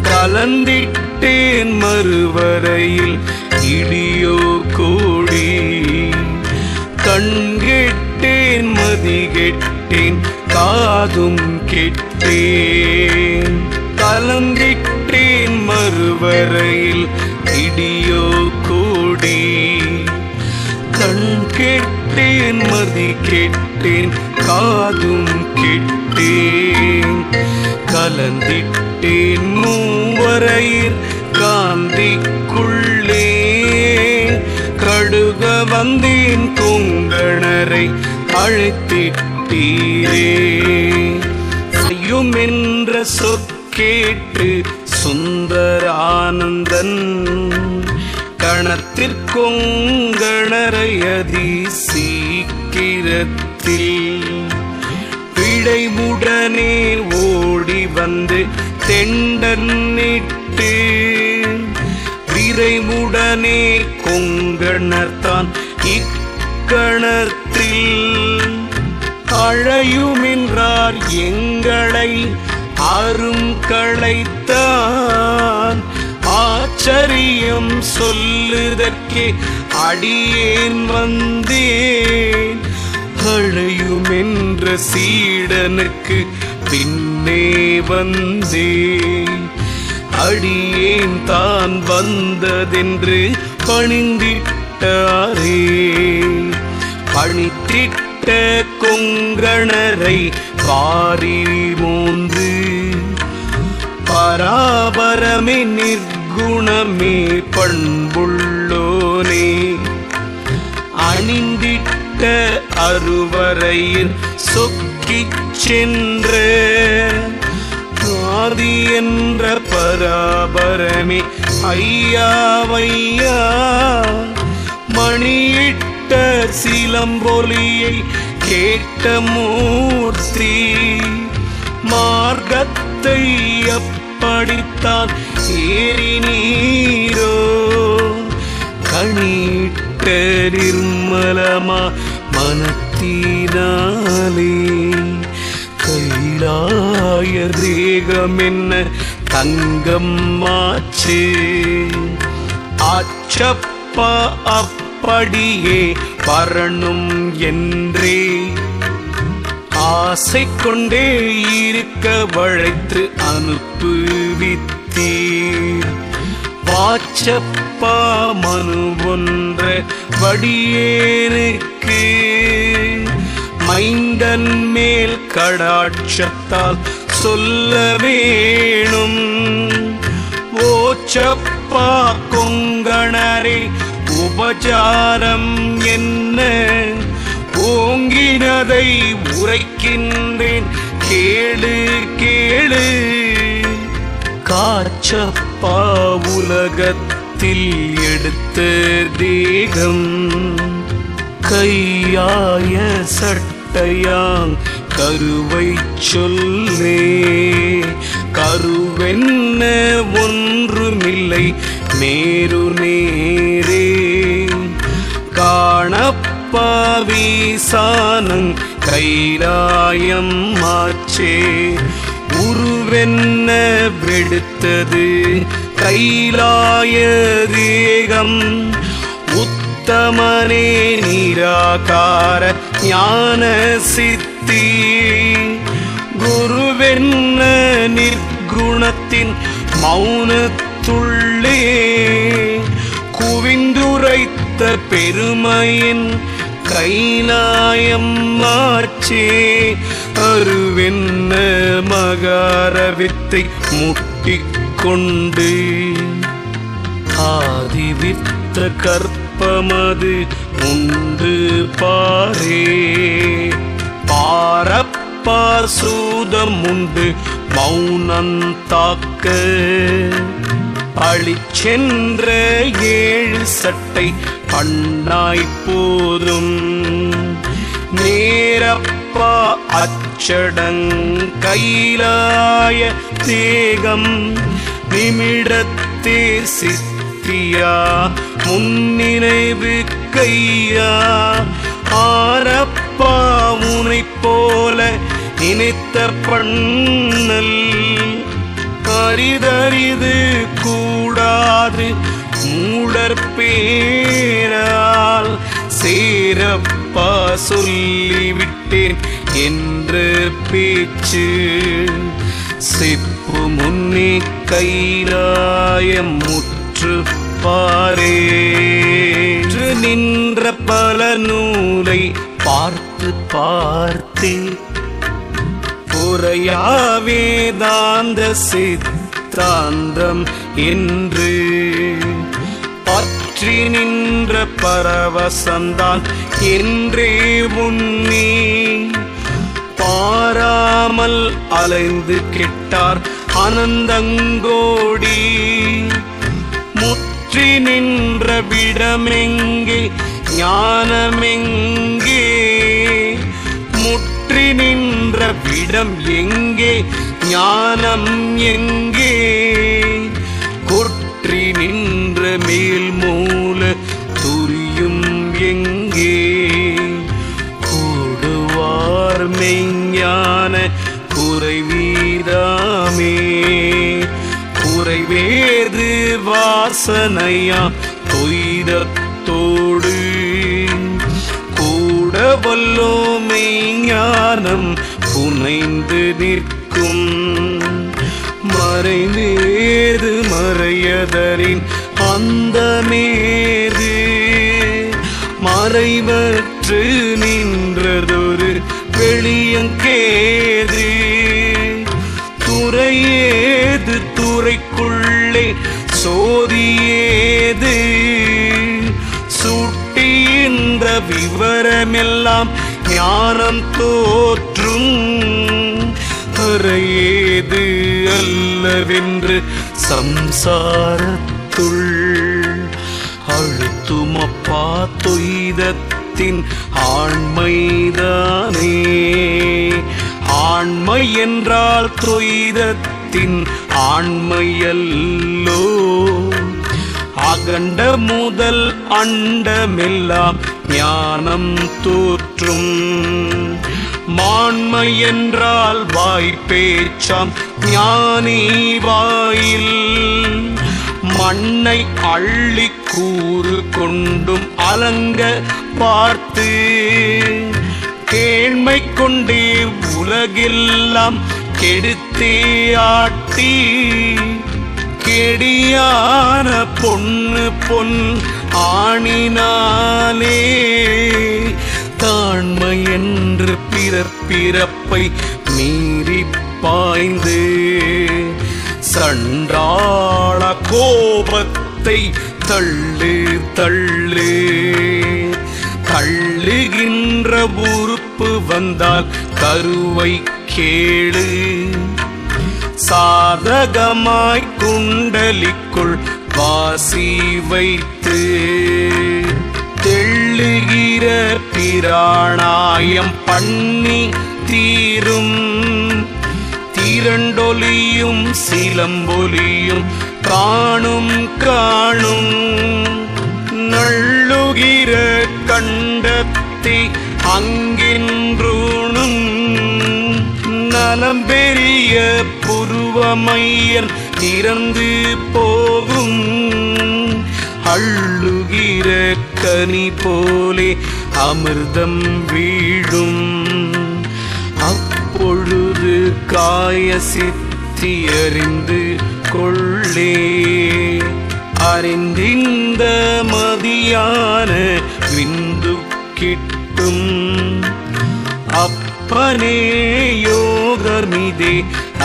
கலந்திட்டேன் மறுவரையில் இடியோ கோடி. கண்கெட்டேன் கெட்டேன் மதி கெட்டேன் காதும் கெட்டேன் கலந்திட்டேன் மறுவரையில் இடியோ கூடி கண் கெட்டேன் மதி கெட்டேன் காதும் கெட்டேன் கலந்திட்டேன் மூவரையில் காந்திக்குள்ளே கடுக வந்தேன் கொங்கணரை அழைத்திட்டீரே செய்யும் என்ற சொற்கேட்டு சுந்தரானந்தன் கணத்திற்கொங்கணரை அதி சீக்கிரத்தில் விடைவுடனே ஓடி வந்து தெண்டனிட்டு விரைவுடனே கொங்கணர்தான் இக்கணத்தில் அழையுமென்றார் எங்களை அருங்களைத்தான் ஆச்சரியம் சொல்லுதற்கே அடியேன் வந்தேன் அழையுமென்ற சீடனுக்கு பின்னே வந்தேன் அடியேன் தான் வந்ததென்று பணிந்திட்டாரே பணித்திட்ட கொங்கணரை பாரி மோந்து பராபரமே நிர்குணமே பண்புள்ளோனே அணிந்திட்ட அருவரையில் சொக்கிச் சென்ற ஆதி என்ற பராபரமே ஐயாவையா மணியிட்ட சிலம்பொலியை கேட்ட மூர்த்தி மார்க்கத்தை அப்படித்தான் ஏறி நீரோ கணிட்ட நிர்மலமா மனத்தினாலே கைலாய தேகம் என்ன தங்கம் மாச்சு ஆச்சப்பா அப்படியே வரணும் என்றே ஆசை கொண்டே இருக்க வளைத்து அனுப்புவித்தீர் வாச்சப்பா மனு ஒன்ற வடியேனுக்கு மைந்தன் மேல் கடாட்சத்தால் சொல்ல வேணும் ஓச்சப்பா கொங்கணரே உபசாரம் என்ன ஓங்கினதை உரைக்கின்றேன் கேளு கேளு காச்சப்பா உலகத்தில் எடுத்த தேகம் கையாய சட்டையாங் கருவை சொல்லே கருவென்ன ஒன்றுமில்லை நேரு நேரே காணப்பா வீசானங் கைலாயம் மாச்சே உருவென்ன வெடுத்தது கைலாய தேகம் உத்தமனே நிராகார ஞான சித்தி குருவென்ன நிர்குணத்தின் மௌனத்துள்ளே குவிந்துரைத்த பெருமையின் கைலாயம் மாச்சே அருவென்ன மகாரவித்தை முட்டிக்கொண்டு ஆதிவித்த கற்பமது உண்டு பாரே பாரப்பார் சூதம் உண்டு மௌனந்தாக்க அழிச்சென்ற 7 சட்டை பண்ணாய் போதும் நேரப்பா அச்சடங் கைலாய தேகம் நிமிடத்தே சித்தியா முன்னினைவு கையா ஆரப்பா உனைப் போல நினைத்த பண்ணல் அரிதரிது கூடாது மூடற்பேரால் சேரப்ப அப்பா சொல்லிவிட்டேன் என்று பேச்சு செப்பு முன்னே கைலாயம் முற்று பாரேற்று நின்ற பல நூலை பார்த்து பார்த்தே புரையா வேதாந்த சித்தாந்தம் என்று பற்றி நின்ற பரவசந்தான் என்றே உன்னே பாராமல் அலைந்து கெட்டார் அனந்தங்கோடி முற்றி நின்ற விடமெங்கே ஞானமெங்கே முற்றி நின்ற விடம் எங்கே ஞானம் எங்கே கொற்றி நின்ற மேல் மூல துரியும் எங்கே கூடுவார் மெய்ஞான குறைவீதாமே குறைவேறு வாசனையா தொய்தத்தோடு கூட வல்லோ மெய்ஞானம் புனைந்து நிற்கும் மறைவேறு மறையதரின் அந்த மேது மறைவற்று நின்றதொரு வெளியங்கேது துறையேது துறைக்குள்ளே சோதியேது சுட்டின்ற விவரமெல்லாம் ஞானம் தோற்றும் அறையேது அல்லவென்று சம்சாரத்துள் அழுத்துமப்பா தொய்தத்தின் ஆண்மைதானே ஆண்மை என்றால் தொய்தத்தின் ஆண்மையல்லோ அகண்ட முதல் அண்டமெல்லாம் ஞானம் தோற்றும் மாண்மை என்றால் வாய்ப்பேச்சாம் ஞானி வாயில் மண்ணை அள்ளி கூறு கொண்டும் அலங்க பார்த்து கேண்மை கொண்டே உலகெல்லாம் கெடுத்தே ஆட்டி கெடியான பொண்ணு பொன் ஆணினாலே தாண்மை என்று பிறர் பிறப்பை மீறி பாய்ந்து சண்டாள கோபத்தை தள்ளு தள்ளு தள்ளுகின்ற உறுப்பு வந்தால் கருவை கேளு சாதகமாய் குண்டலிக்குள் வாசி வைத்து தெள்ளுகிற பிராணாயம் பண்ணி தீரும் திரண்டொலியும் சிலம்பொலியும் காணும் காணும் நள்ளுகிற கண்டத்தை அங்கின்றூணும் நலம்பெரிய புருவமையன் திறந்து போகும் அள்ளுகிற கனி போலே அமிர்தம் வீழும் அப்பொழுது காய சித்தி அறிந்து கொள்ளே அறிந்திந்த மதியான விந்து கிட்டும் அப்பனே யோகர்மிதே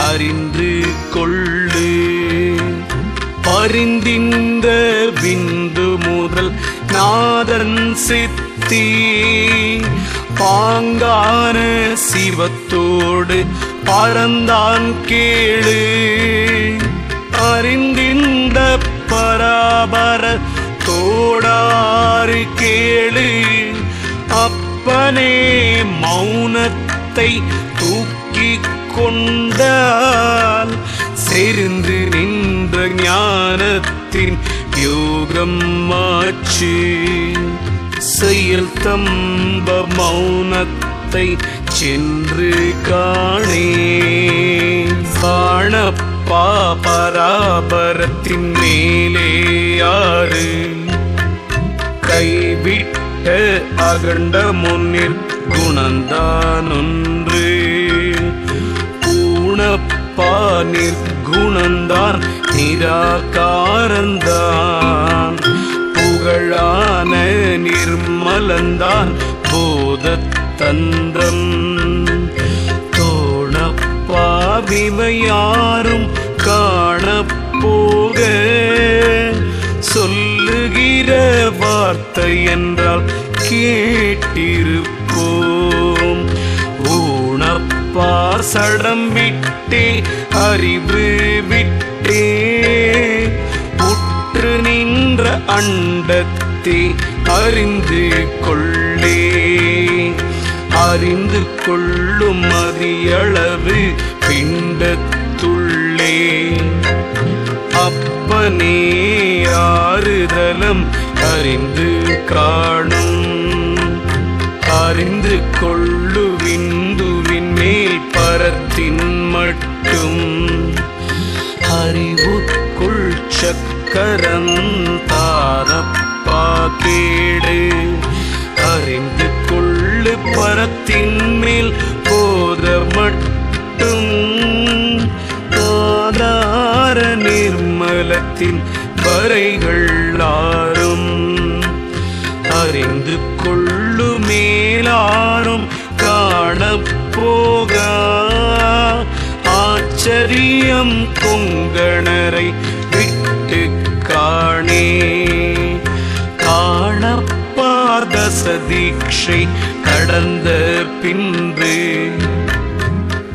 அறிந்து கொள்ளு பரிந்திந்த விந்து முதல் நாதன் சித்தி பாங்கான சிவத்தோடு பரந்தான் கேளு அறிந்திந்த பராபர தோடாறு கேளு அப்பனே மௌனத்தை தூக்கி கொண்டால் செறிந்து நின்ற ஞானத்தின் யோகம் மாச்சு செயல் தம்ப மௌனத்தை சென்று காணே காணப்பா பராபரத்தின் மேலே யாரு கைவிட்ட விட்ட அகண்ட முன்னிற் குணந்தானொன்று ஊனப்பா நிற்குணந்தான் நிராகாரந்தான் புகழான நிர்மலந்தான் போதத்தந்திரம் தோணப்பாவிமையாரும் காணப்போக சொல்லுகிற வார்த்தை என்றால் கேட்டிருப்போம் ஊனப்பார் சடம் விட்டே அறிவு விட்டே உற்று நின்ற அண்டத்தை அறிந்து கொள்ளே அறிந்து கொள்ளும் மதியளவு பிண்டத்துள்ளே அப்பனே ஆறுதலம் அறிந்து காணும் அறிந்து கொள்ளு விந்துவின் மேல் பரத்தின் மட்டும் அறிவுக்குள் சக்கரம் தாரப்பா கேடு அறிந்து கொள்ளு பரத்தின் மேல் போத மட்டும் ஆதார நிர்மலத்தின் வரைகள் ஆறும் அறிந்து கொள்ளு மேலாரும் காணப்போக ஆச்சரியம் கொங்கணரை விட்டு காணே காணப்பார்தச தீட்சை கடந்த பின்பு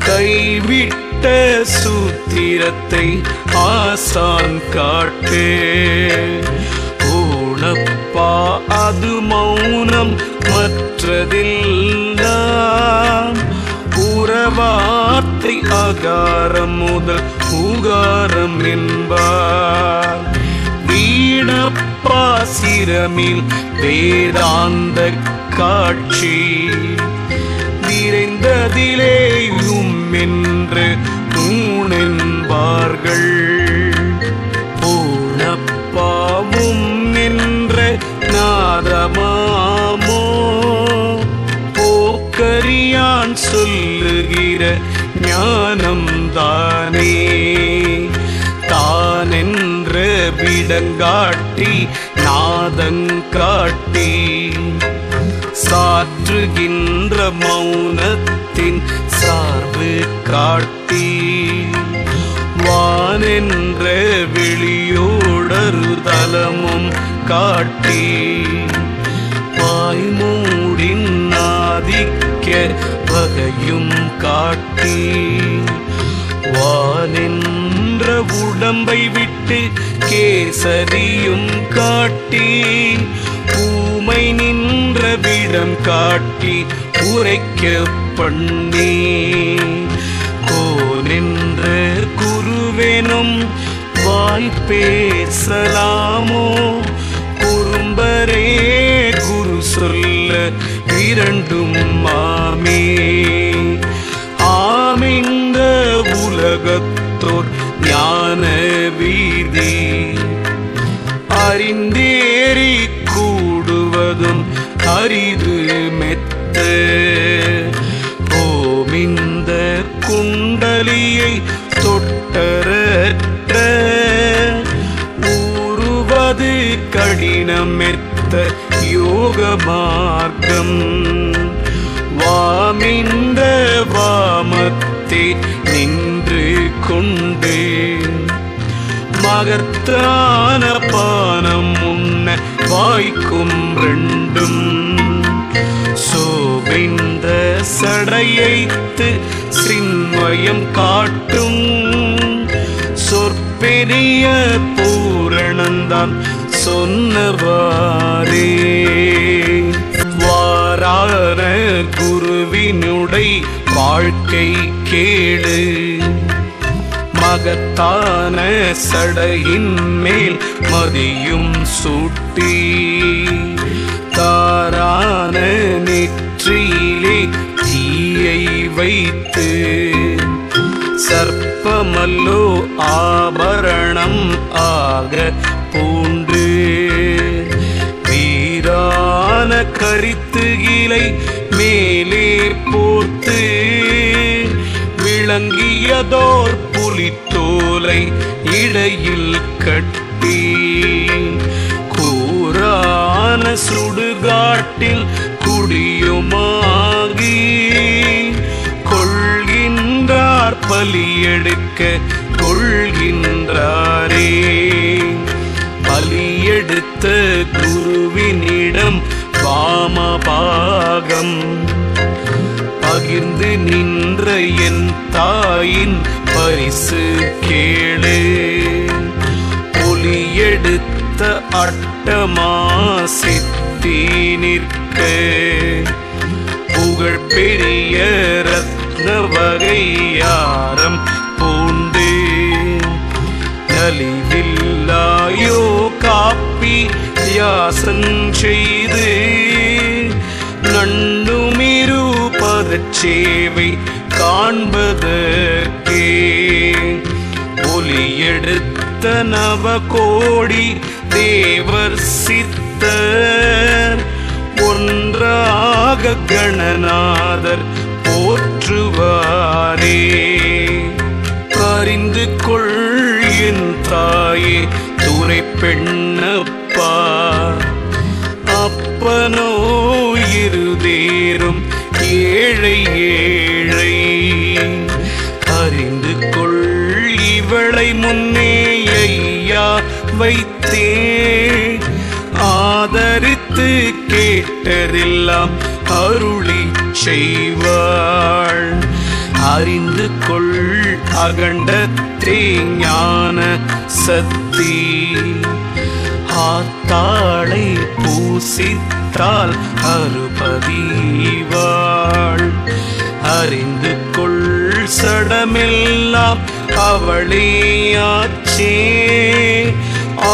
கைவிட்ட சூத்திரத்தை ஆசான் காட்டு ஊனப்பா அது மௌனம் மற்றதெல்லாம் உறவார்த்தை அகாரம் முதல் உகாரம் என்பார் வீணப்பா சிரமில் வேதாந்த காட்சி விரைந்ததிலேயும் என்று ஊனென்பார்கள் ஊனப்பாவும் என்ற நாதமாமோ போக்கரியான் சொல்லுகிற ஞானம் தானே தானென்ற விடங்காட்டி நாதங்காட்டி சாற்றுகின்ற மௌனத்தின் சார்பு காட்டி வானென்ற வெளியோடரு தலமும் காட்டி வாய்மூடின் ஆதிக்க வகையும் காட்டி வானென்ற உடம்பை விட்டு கேசரியும் காட்டி ஊமை நின்ற விடம் காட்டி உரைக்க பண்ணி கோனென்ற குருவெனும் வாய் பேசலாமோ குறும்பரே குரு சொல்ல இரண்டும் மாமே ஆமிந்த உலகத்தோர் ஞான வீதி அறிந்தேறி கூடுவதும் அரிது மெத்த ஓமிந்த குண்டலியை தொட்டரற்ற ஊறுவது கடினமெத்த யோக மார்க்கம் வாமிந்த வாமத்தே நின்று கொண்டு மகத்தான பானம் உண்ண வாய்க்கும் ரெண்டும் சோபிந்த சடையைத்து சின்மயம் காட்டும் சொற்பெரிய பூரணந்தான் சொன்னவாரே வாரான குருவினுடை வாழ்க்கை கேடு மகத்தான சடையின் மேல் மதியும் சூட்டி தாரான நெற்றியிலே தீயை வைத்து சர்ப்பமல்லோ ஆபரணம் ஆக பூண்டு வீரான பறித்து இலை மேலே போர்த்து விளங்கியதோர் புலித்தோலை இடையில் கட்டி கூரான சுடுகாட்டில் குடியுமாகி கொள்கின்றார் பலியெடுக்க கொள்கின்றாரே. பலியெடுத்த குருவினிடம் வாமபாகம் பகிர்ந்து நின்ற என் தாயின் பரிசு கேளு. ஒலியெடுத்த அட்டமா சித்தி நிற்க புகழ் பெரிய ரத்ன வகையாரம் பூண்டு நலிவில்லாயோ காப்பி தியாசம் செய்து நண்டுமிருபதச்சேவை காண்பதற்கே ஒலியெடுத்த நவகோடி தேவர் சித்தர் ஒன்றாக கணநாதர் போற்றுவாரே. அறிந்து கொள் என் தாயே துறை பெண்ணப்பா அப்பனோ இருதேரும் ஏழை ஏழை. அறிந்து கொள் இவளை முன்னே ஐயா வைத்தே ஆதரித்து கேட்டதெல்லாம் அருளி செய்வாள். அறிந்து கொள் அகண்டத்தே ஞான சக்தி ஆத்தாளை பூசித்தால் அறுபதிவாள். அறிந்து கொள் சடமெல்லாம் அவளேயாச்சே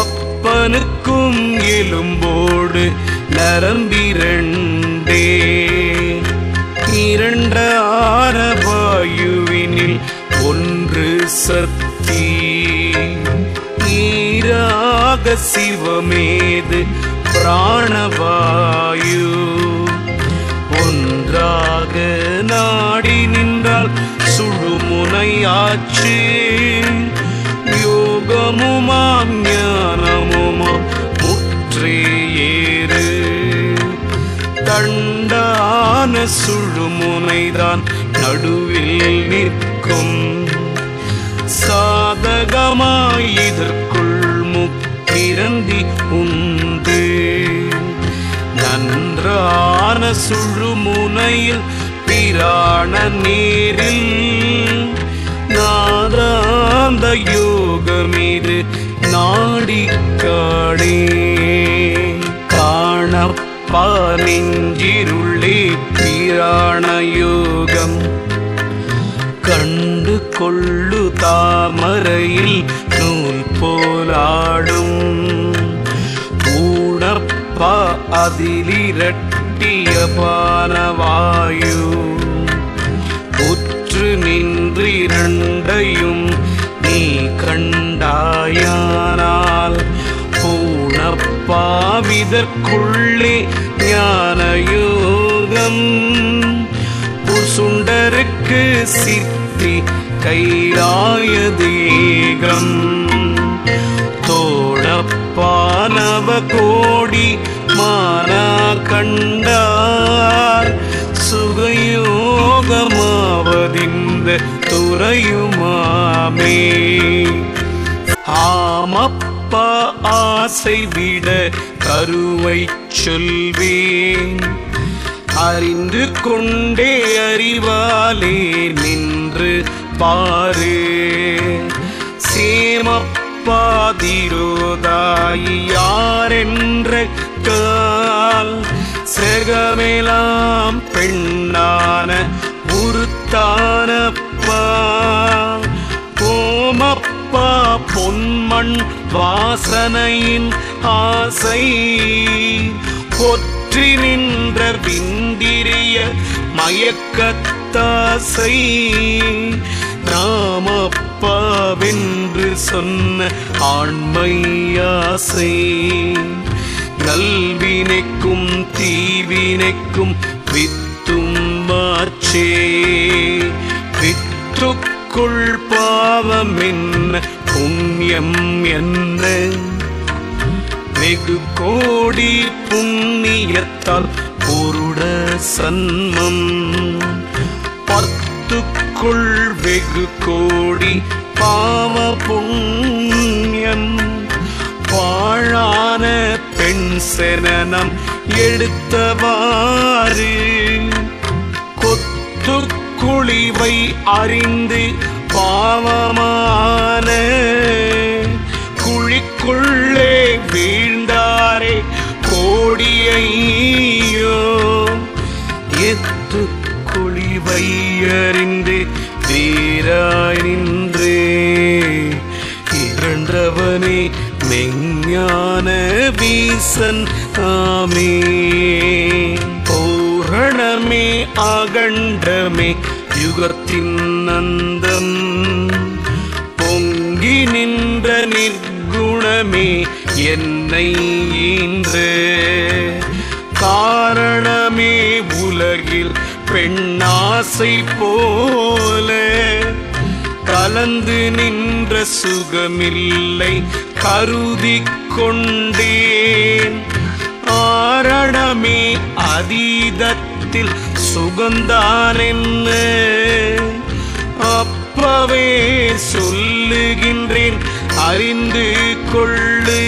அப்பனுக்கும் எலும்போடு நரம்பிரண்டே. இரண்டு ஆரவாயுவினில் ஒன்று சக்தி ஈராக சிவமேது பிராணவாயு ஒன்றாக நாடி நின்றால் சுழுமுனையாச்சு யோகமுமாம் ஞானமுமாம் முற்றே ஏறு. தண்டான சுழுமுனைதான் நடுவில் நிற்கும் சாதகமாய் இதற்குள் முக்கிரந்தி உண்டு. நன்றான சுழுமுனையில் பிராண நீரில் நாதாந்த யோகமீது நாடிக்காடே. காணப்பா நெஞ்சிருளே பிராண யோகம் கண்டு கொள்ளு தாமரையில் நூல் போலாடும். ஊனப்பா அதிலிரட்டிய பானவாயு உற்று நின்றிரண்டையும் நீ கண்டாயானால் பூனப்பாவிதற்குள்ளே ஞானயோகம் சுண்டருக்கு சித்தி கைலாய தேகம். தோடப்பானவ கோடி மானா கண்டார் சுகயோகமாவதிந்த துறையுமாமே. ஆமப்பா ஆசை விட கருவை சொல்வேன் அறிந்து கொண்டே அறிவாலே நின்று பாரு. சேமப்பாதிரோதாயி யாரென்ற கால் செகமெலாம் பெண்ணான உருத்தானப்பா கோமப்பா பொன்மண் வாசனையின் ஆசை பொற்றி நின்ற விந்திரிய மயக்கத்தாசை நாமப்பாவென்று சொன்ன ஆண்மையாசை நல்வினைக்கும் தீவினைக்கும் வித்தும் மாற்றே. வித்துக்குள் பாவம் என்ன புண்ணியம் என்ன, வெகு கோடி புண்ணியத்தால் பொருட சன்மம். பத்துக்குள் வெகு கோடி பாவ புண்ணியம், பாழான பெண் செனனம் எடுத்தவாறு கொத்துக்குழிவை அறிந்து பாவமான குழிக்குள்ளே வீழ்ந்தாரே கோடியையோ. எத்து குழிவை அறிந்து வீராய் நின்றே இறந்தவனே மெஞ்ஞான வீசன் ஆமே. பூரணமே அகண்டமே யுகத்தின் அந்தம், பொங்கி நின்ற நிர்குணமே என்னை ஈன்ற காரணமே. உலகில் பெண்ணாசை போல கலந்து நின்ற சுகமில்லை கருதிக் கொண்டேன். ஆரணமே அதீதத்தில் சுகந்தான் என்ன, அப்பவே சொல்லுகின்றேன் அறிந்து கொள்ளு.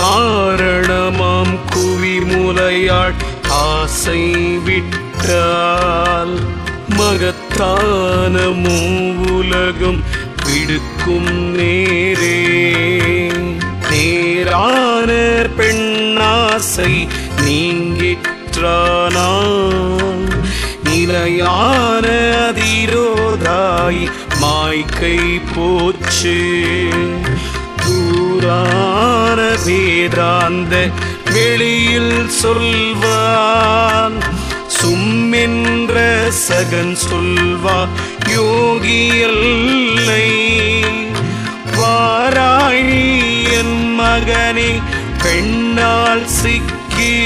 காரணமாம் குவிமுலையாள் ஆசை விட்டால் மகத்தான மூவுலகம் விடுக்கும் நேரே. நேரான பெண்ணாசை நீங்கிற்றானால் நிலையான அதிரோதாய் மாய்க்கை போச்சு. தூரான வேதாந்த வெளியில் சொல்வான், சும்மென்ற சகன் சொல்வா யோகியல்லை. வாராய் நீ என் மகனே பெண்ணால் சிக்கி,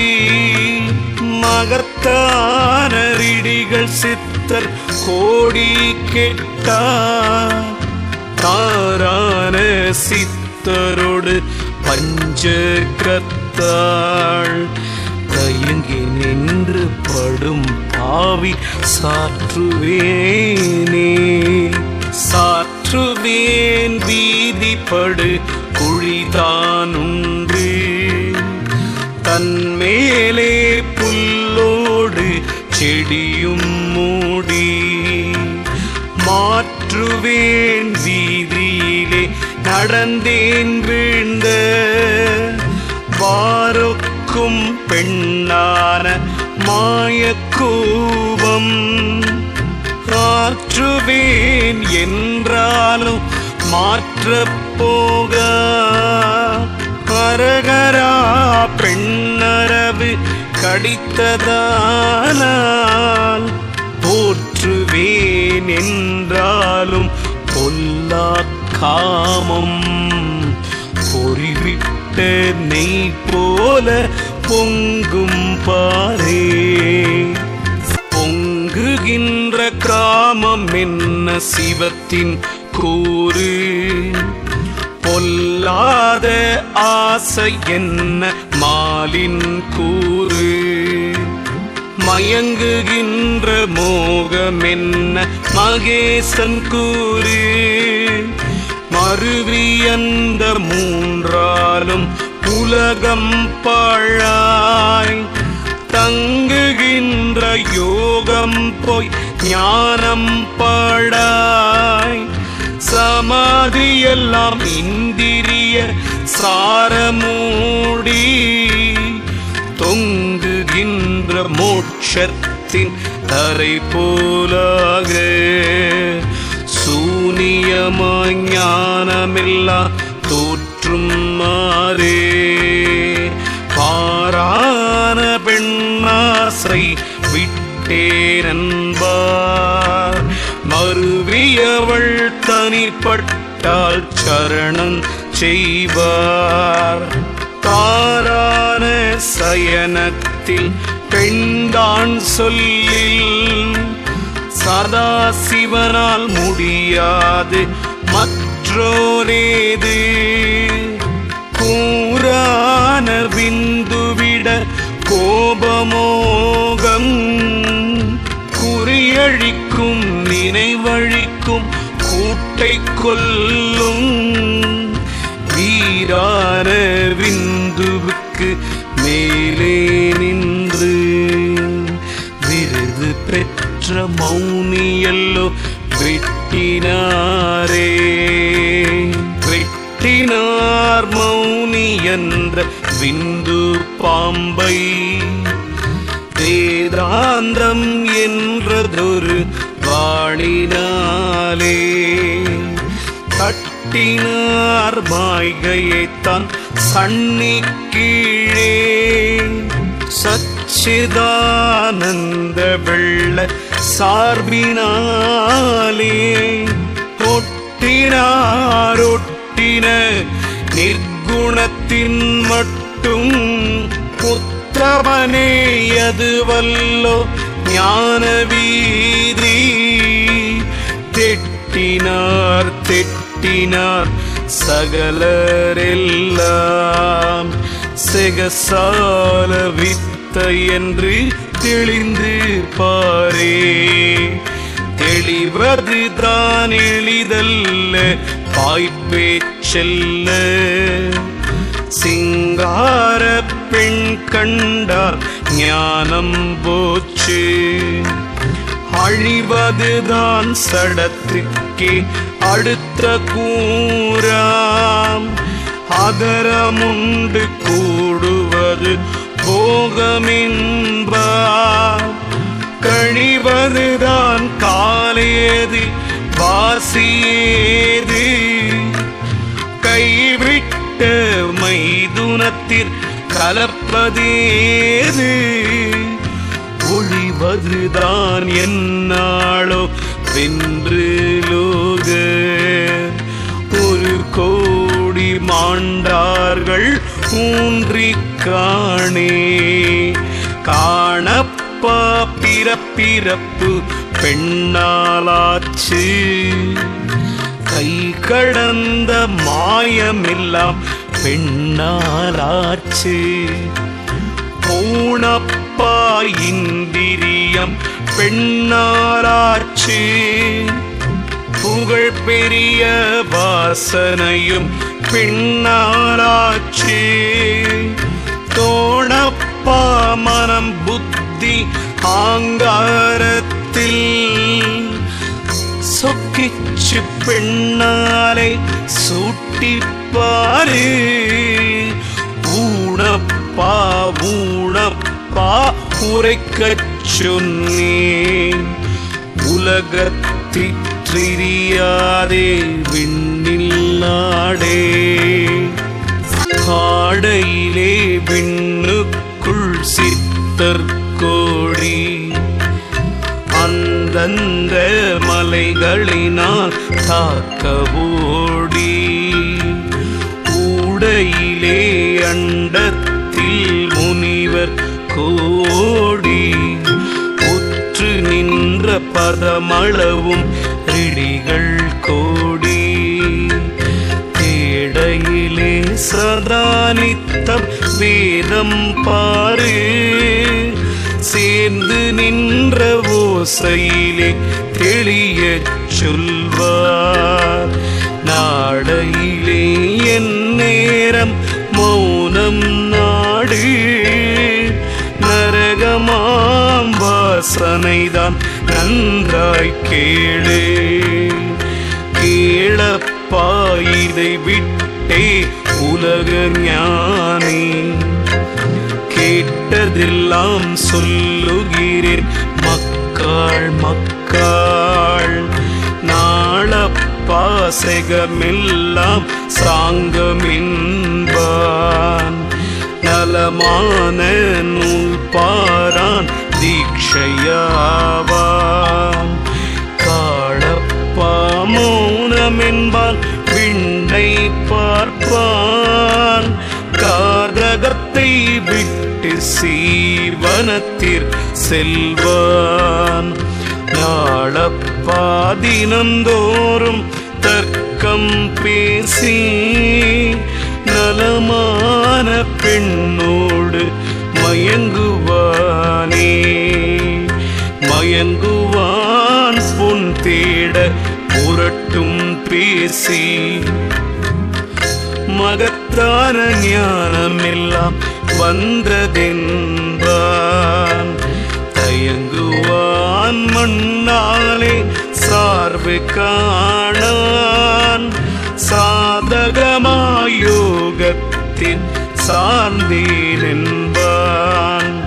மகத்தான ரிடிகள் சித்தர் கோடி கெட்டார். தாரான சித்தரோடு பஞ்சகத்தாள் தயங்கி நின்று படும் பாவி சாற்றுவேனே. சாற்றுவேன் வீதிப்படு குழிதானுண்டு, தன்மேலே புல்லோடு செடியும் மூடி. மாற்றுவேன் வீதியிலே நடந்தேன் வீழ்ந்த வாரொக்கும் பெண்ணான மாயக்கூபம். ஆற்றுவேன் என்றாலும் மாற்றப் போக கரகரா பெண்ணரவு கடித்ததானால். போற்றுவேன் என்றாலும் பொல்லா காமம், பொறிவிட்ட நெய் போல பொங்கும் பாரே. பொங்குகின்ற காமம் என்ன சிவத்தின் கூறு, பொல்லாத ஆசை என்ன மாலின் கூறு. மயங்குகின்ற மோகம் என்ன மகேசன் கூறு. மறுவியந்த மூன்றாலும் உலகம் பாழாய், தங்குகின்ற யோகம் போய் ஞானம் பாழாய். சமாதியெல்லாம் இந்திரிய சாரமூடி, தொங்குகின்ற மோட்சத்தின் தரை போலாக. சூனியமாய் ஞானமில்லா தோற்றும் மாறே. பாரான பெண்ணாசை விட்டேனன்பார், மறுவியவள் தனிப்பட்டால் சரணம் செய்வார். தாரா சயனத்தில் பெண்தான் சொல்லில் சதாசிவனால் முடியாது மற்றோரேது கூரான விந்துவிட கோபமோகம் குறியழிக்கும் நினைவழிக்கும் கூட்டை கொல்லும் வீரான விந்துவுக்கு மேலே நின்று விருது பெற்ற மௌனியல்லோ வெட்டினாரே. வெட்டினார் மௌனி என்ற விந்து பாம்பை வேதாந்தம் என்றதொரு வாணினாலே தட்டினார் மாய்கையைத்தான் சன்னி கீழே சச்சிதானந்த வெள்ள சார்பினாலே ஒட்டின நிர்குணத்தின் மட்டும் புத்திரவனே அதுவல்லோ ஞான வீதி திட்டினார் சகலரெல்லாம் செகசால வித்தை என்று தெளிந்து பாரே. தெளிவதுதான் எளிதல்ல வாய்ப்பேச்செல்ல சிங்கார பெண் கண்டார் ஞானம் போச்சு அழிவதுதான் சடத்துக்கே அடுத்த கூறாம் அதரமுண்டு கூடுவது போகமென்பார் கழிவதுதான் காலேது வாசியேது கைவிட்ட மைதுனத்தில் கலப்பதேது ஒழிவதுதான் என்னாளோ வென்று லோக ஒரு கோடி மாண்டார்கள் ஊன்றி காணே காணப்பா பிறப்பிறப்பு பெண்ணாலாச்சு கை கடந்த மாயமெல்லாம் பெண்ணாலாச்சு பூணப்பா இந்திரியம் பெண்ணாலாச்சு புகழ் பெரிய வாசனையும் பெண்ணாலாச்சு தோணப்பா மனம் புத்தி ஆங்காரத்தில் சொக்கிச்சு பெண்ணாலே சூட்டிப்பாரு ஊணப்பா உரைக்கச் சொன்னேன் உலகத்திற்றியாதே விண்ணில்லாடே காடையிலே விண்ணுக்குள் சித்தர் கோடி அந்தந்த மலைகளினால் தாக்க ஓடி ஊடையிலே அண்டத்தில் முனிவர் கோடி உற்று நின்ற பதமளவும் இடிகள் கோடி தேடையிலே சதானித்தம் வேதம் பாரு சேர்ந்து நின்ற ஓசையிலே தெளிய சொல்வார் நாடையிலே என் நேரம் மௌனம் நாடு நரகமாம் வாசனைதான் நன்றாய் கேளு கேளப்பா இதை விட்டே உலக ஞானி கேட்டதெல்லாம் சொல்லுகிறேன் மக்கள் நாளப்பா செகமெல்லாம் சாங்கமென்பான் நலமான நூல் பாரான் தீட்சையாவான் காளப்பா மௌனமென்பான் விண்ணை பார்ப்பான் காதகத்தை விட்டு பேசி வனத்திற் செல்வான். நாளப்பா தினந்தோறும் தர்க்கம் பேசி நலமான பெண்ணோடு மயங்குவானே. மயங்குவான் பொன் தேட புரட்டும் பேசி. மகத்தான ஞானம் எல்லாம் வந்ததென்பான். தயங்குவான் மண்ணாலே சார்பு காணான். சாதகமாயோகத்தின் சார்ந்தேனென்பான்.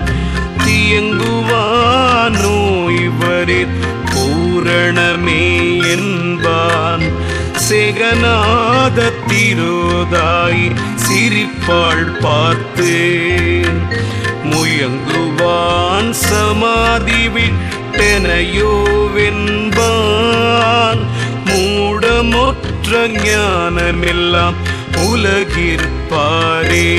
தியங்குவான் நோய்வரிற் பூரணமே என்பான். செகநாத திரோதாய் சிரிப்பாள் பார்த்து. முயங்குவான் சமாதி விட்டெனையோவென்பான். மூடமொற்ற ஞானமெல்லாம் உலகிற்பாரே.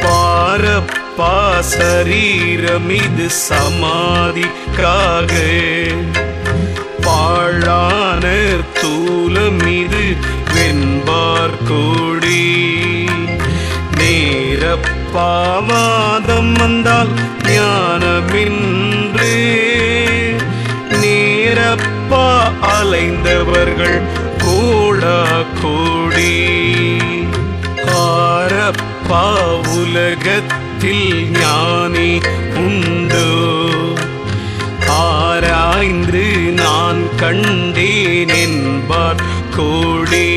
பாரப்பா சரீரம் இது சமாதிக்காக. பாழான தூலம் இது வெண்பார் கோடி. நேரப்பாவாதம் வந்தால் ஞானமின்று. நேரப்பா அலைந்தவர்கள் கோடா கோடி. ஆரப்பா உலகத்தில் ஞானி உண்டோ? ஆராய்ந்து நான் கண்டேன் என்பார் கோடி.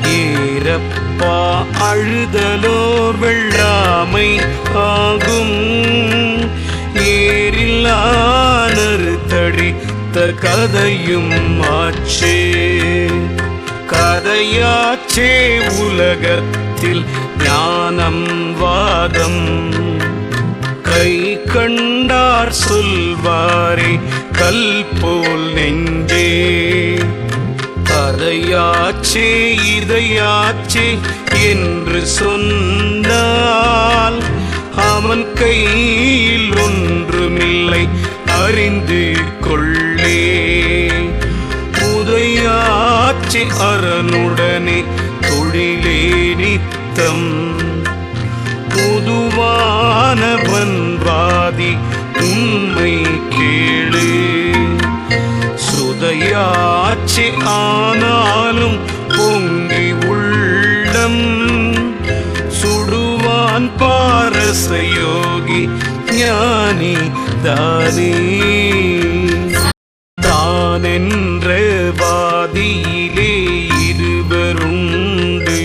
ஏரப்பா அழுதலோ வெள்ளாமை ஆகும். ஏரில்லானரு தடித்த கதையும் ஆச்சே. கதையாச்சே உலகத்தில் ஞானம் வாதம். கை கண்டார் சொல்வாரே கல் போல் நெஞ்சே. கதையாச்சே இதையாச்சே என்று சொன்னால் அவன் கையில் ஒன்றுமில்லை அறிந்து கொள்ளே. உதையாச்சே அரனுடனே தொழிலே நித்தம். பொதுவானவன் வாதி உண்மை கேளு. சுதையாச்சி ஆனாலும் பொங்கி உள்ளம். சுடுவான் பாரசயோகி ஞானி தானே. தானென்ற வாதியிலே இருவருண்டு.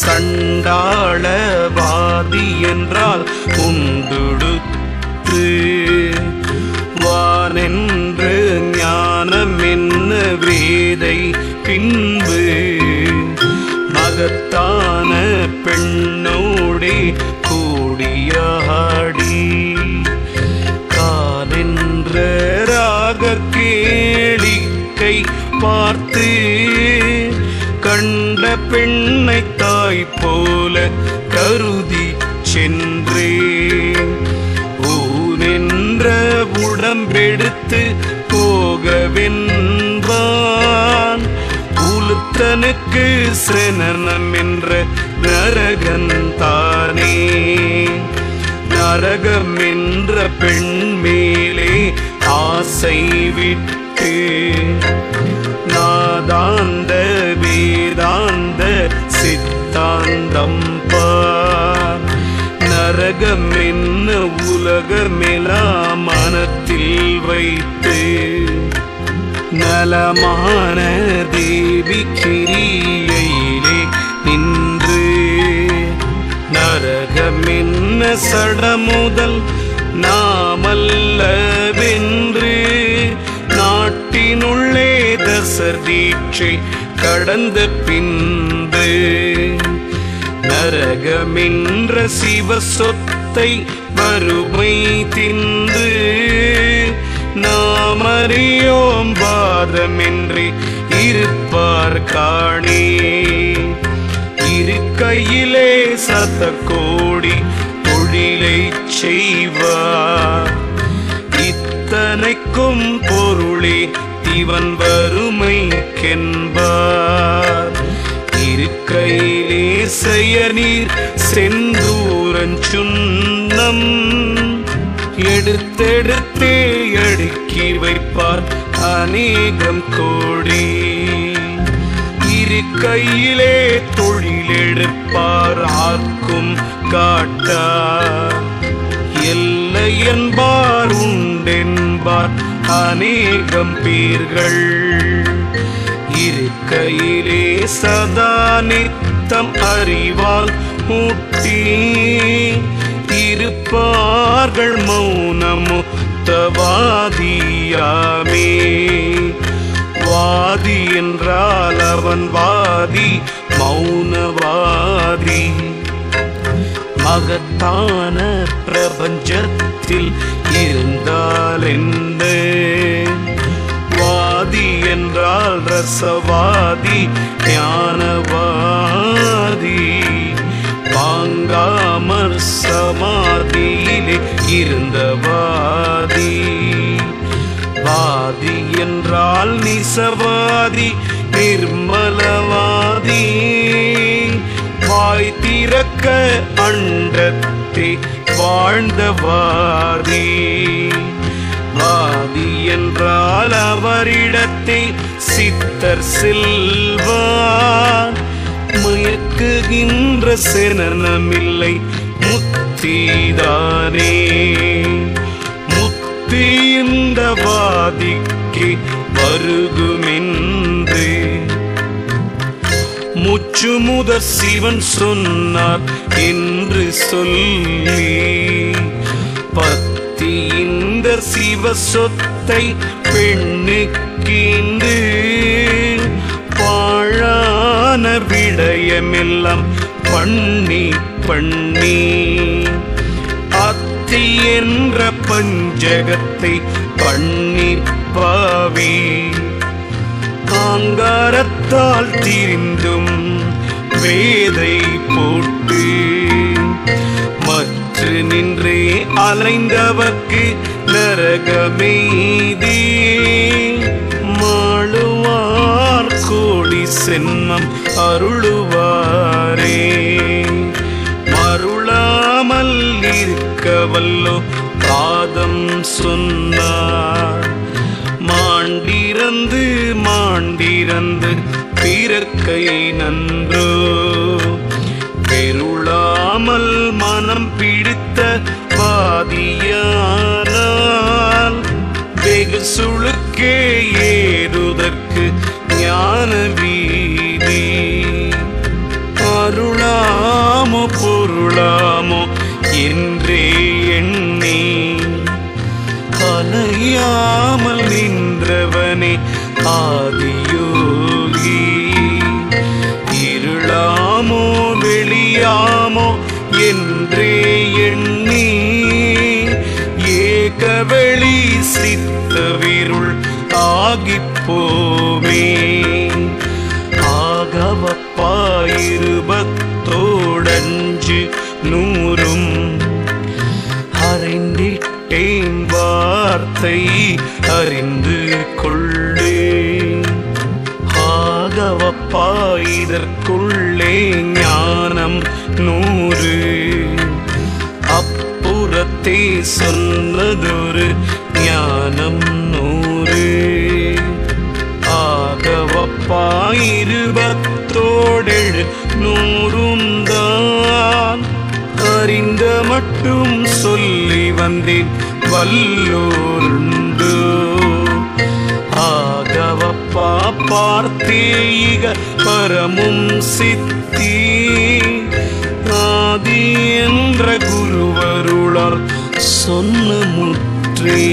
சண்டாளவாதி என்றால் உண்டுடுத்து. வானென்று ஞானம் என்ன வேதை பின்பு. மகத்தான பெண்ணோடே கூடியாடி. காலென்ற ராக கேளிக்கை பார்த்து. கண்ட பெண்ணை தாய் போல கருதி சென்றே. ஊனென்ற உடம்பெடுத்து போகவென்பான். உலுத்தனுக்கு சிரனம் என்ற நரகன் தானே. நரகம் என்ற பெண் மேலே ஆசை விட்டு. நாதாந்த வேதாந்த சித்தாந்தம் பார். நரகம் என்ன உலகமெல்லாம் மனத்தில் வைத்து. நலமான தேவி கிரியையிலே நின்று. நரகம் என்ன சடமுதல் நாமல்லவென்று. நாட்டினுள்ளே தசர் தீட்சை கடந்த பின்பு. நரகமென்ற சிவ சொத்தை வறுமை தின்று. நாம் அறியோம் வாதமின்றி இருப்பார் காணே. இருக்கையிலே சதகோடி தொழிலை செய்வார். இத்தனைக்கும் பொருளே இவன் வறுமைக்கென்பார். இருக்கையிலே செயநீர் செந்தூரஞ்சுன்னம் எடுத்தெடுத்தே அடுக்கி வைப்பார் அநேகம் கோடி. இருக்கையிலே தொழிலெடுப்பார் ஆர்க்கும் காட்டார். எல்லை என்பார் உண்டென்பார் அநேகம் பேர்கள். இருக்கையிலே சதா நித்தம் அறிவால் ஊட்டி இருப்பார்கள் மௌனமுத்தவாதியாமே. வாதி என்றால் அவன் வாதி மௌனவாதி. மகத்தான பிரபஞ்சத்தில் இருந்தால் என்ன? வாதி என்றால் ரசவாதி ஞானவாதி. பாங்காமற் சமாதியிலே இருந்தவாதி. வாதி என்றால் நிசவாதி நிர்மலவாதி. வாய் திறக்க அண்டத்தை வாழ்ந்தவாதி. வாதி என்றால் அவரிடத்தை சித்தர் செல்வார். மயக்குகின்ற செனனமில்லை முத்திதானே. முத்தி இந்த வாதிக்கு வருகுமென்று முச்சு முதற் சிவன் சொன்னார் என்று சொல்லி. பத்தி இந்த சிவ சொத்தை பெண்ணுக்கின்று பாழான விடயமெல்லாம் பண்ணி பண்ணி அத்தி என்ற பஞ்சகத்தை பண்ணி பாவி. காங்காரத்தால் திரிந்தும் வேதை போட்டு மற்ற நின்றே அலைந்தவர்க்கு நரகமெய்தி. மாளுவார் கோடி சென்மம் அருளுவாரே. மருளாமல் இருக்கவல்லோ பாதம் சொன்னார். மாண்டிறந்து மாண்டிறந்து பிறர்க்கை நன்றோ. பெருளாமல் மனம் பிடித்த வாதியானால் வெகு சுழுக்கே ஏறுதற்கு ஞான வீதி. அருளாமோ பொருளாமோ என்றே எண்ணி அலையாமல் நின்றவனே ஆதியோகி. இருளாமோ வெளியாமோ என்றே எண்ணி ஏகவெளி சித்தவிருள் ஆகிப்போமே. ஆகவப்பாயிருபத்தோடஞ்சு நூறும் அறிந்திட்டேன் வார்த்தை அறிந்து கொள்ளே. ஆகவப்பா இதற்குள்ளே ஞானம் 100. அப்புறத்தே சொன்னதொரு ஞானம் 100. ஆகவப்பா 27 அறிந்த மட்டும் சொல்லி வந்தேன் வல்லோருண்டு. ஆகவப்பா பார்த்தேயிக பரமும் சித்தி. ஆதி என்ற குருவருளால் சொன்ன முற்றே.